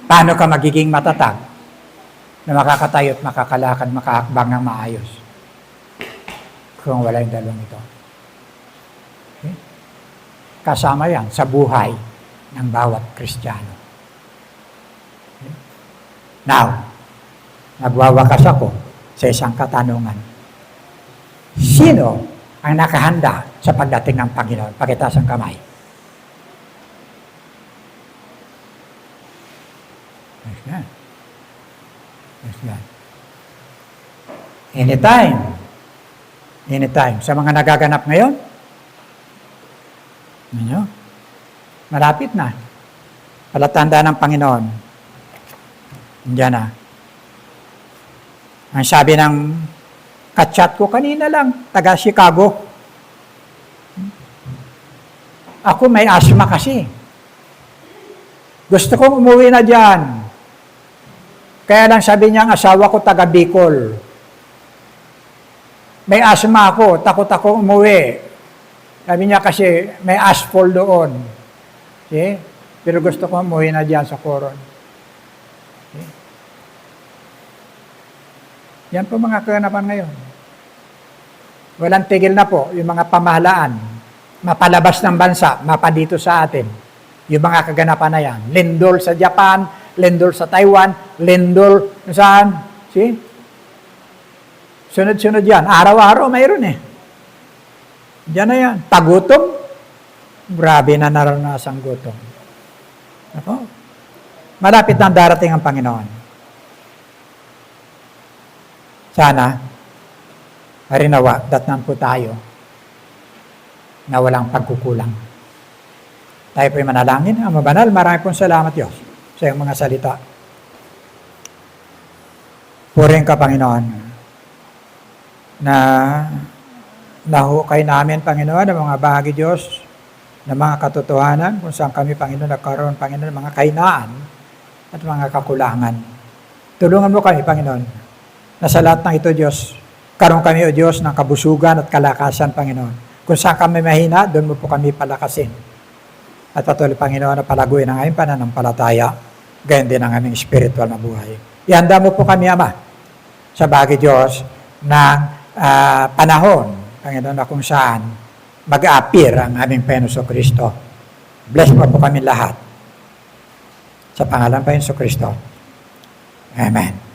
[SPEAKER 1] Paano ka magiging matatag na makakatayo at makakalakad, makahakbang ng maayos kung wala yung dalawang ito? Okay? Kasama yan sa buhay ng bawat Kristiyano. Okay? Now, nagwawakas ako sa isang katanungan. Sino ang nakahanda sa pagdating ng Panginoon? Pakitaas ang kamay. Yes, God. Yes, God. Anytime. Anytime. Sa mga nagaganap ngayon, malapit na. Palatanda ng Panginoon. Diyan na. Ang sabi ng kachat ko kanina lang, taga Chicago. Ako may asthma kasi. Gusto kong umuwi na dyan. Kaya lang sabi niya, ang asawa ko taga Bicol. May asthma ako, takot ako umuwi. Sabi niya kasi may asphalt doon. Okay? Pero gusto ko umuwi na dyan sa Coron. Okay? Yan po mga kaganapan ngayon. Walang tigil na po yung mga pamahalaan. Mapalabas ng bansa, mapadito sa atin. Yung mga kaganapan na yan. Lindol sa Japan, lindol sa Taiwan, lindol saan? See? Sunod-sunod yan. Araw-araw mayroon eh. Diyan na yan. Pagutom, grabe na naranasang gutom. Ako? Malapit na darating ang Panginoon. Sana, harinawa, datnan po tayo na walang pagkukulang. Tayo po'y manalangin. Ama banal, marami pong salamat Diyos sa iyong mga salita. Puring ka, Panginoon, na nahukay namin, Panginoon, ang mga bahagi Diyos, ng mga katotohanan, kung saan kami, Panginoon, nagkaroon, Panginoon, ng mga kahinaan at mga kakulangan. Tulungan mo kami, Panginoon, na sa lahat ng ito, Diyos, karoon kami, O Diyos, ng kabusugan at kalakasan, Panginoon. Kung saan kami mahina, doon mo po kami palakasin. At patuloy, Panginoon, na palaguin ang aming pananampalataya, gayon din ang aming spiritual na buhay. Ihanda mo po kami, Ama, sa bagay Diyos, ng panahon, Panginoon, na kung saan mag-a-appear ang aming Panginoon Kristo. Bless mo po kami lahat. Sa pangalan pa Kristo. Amen.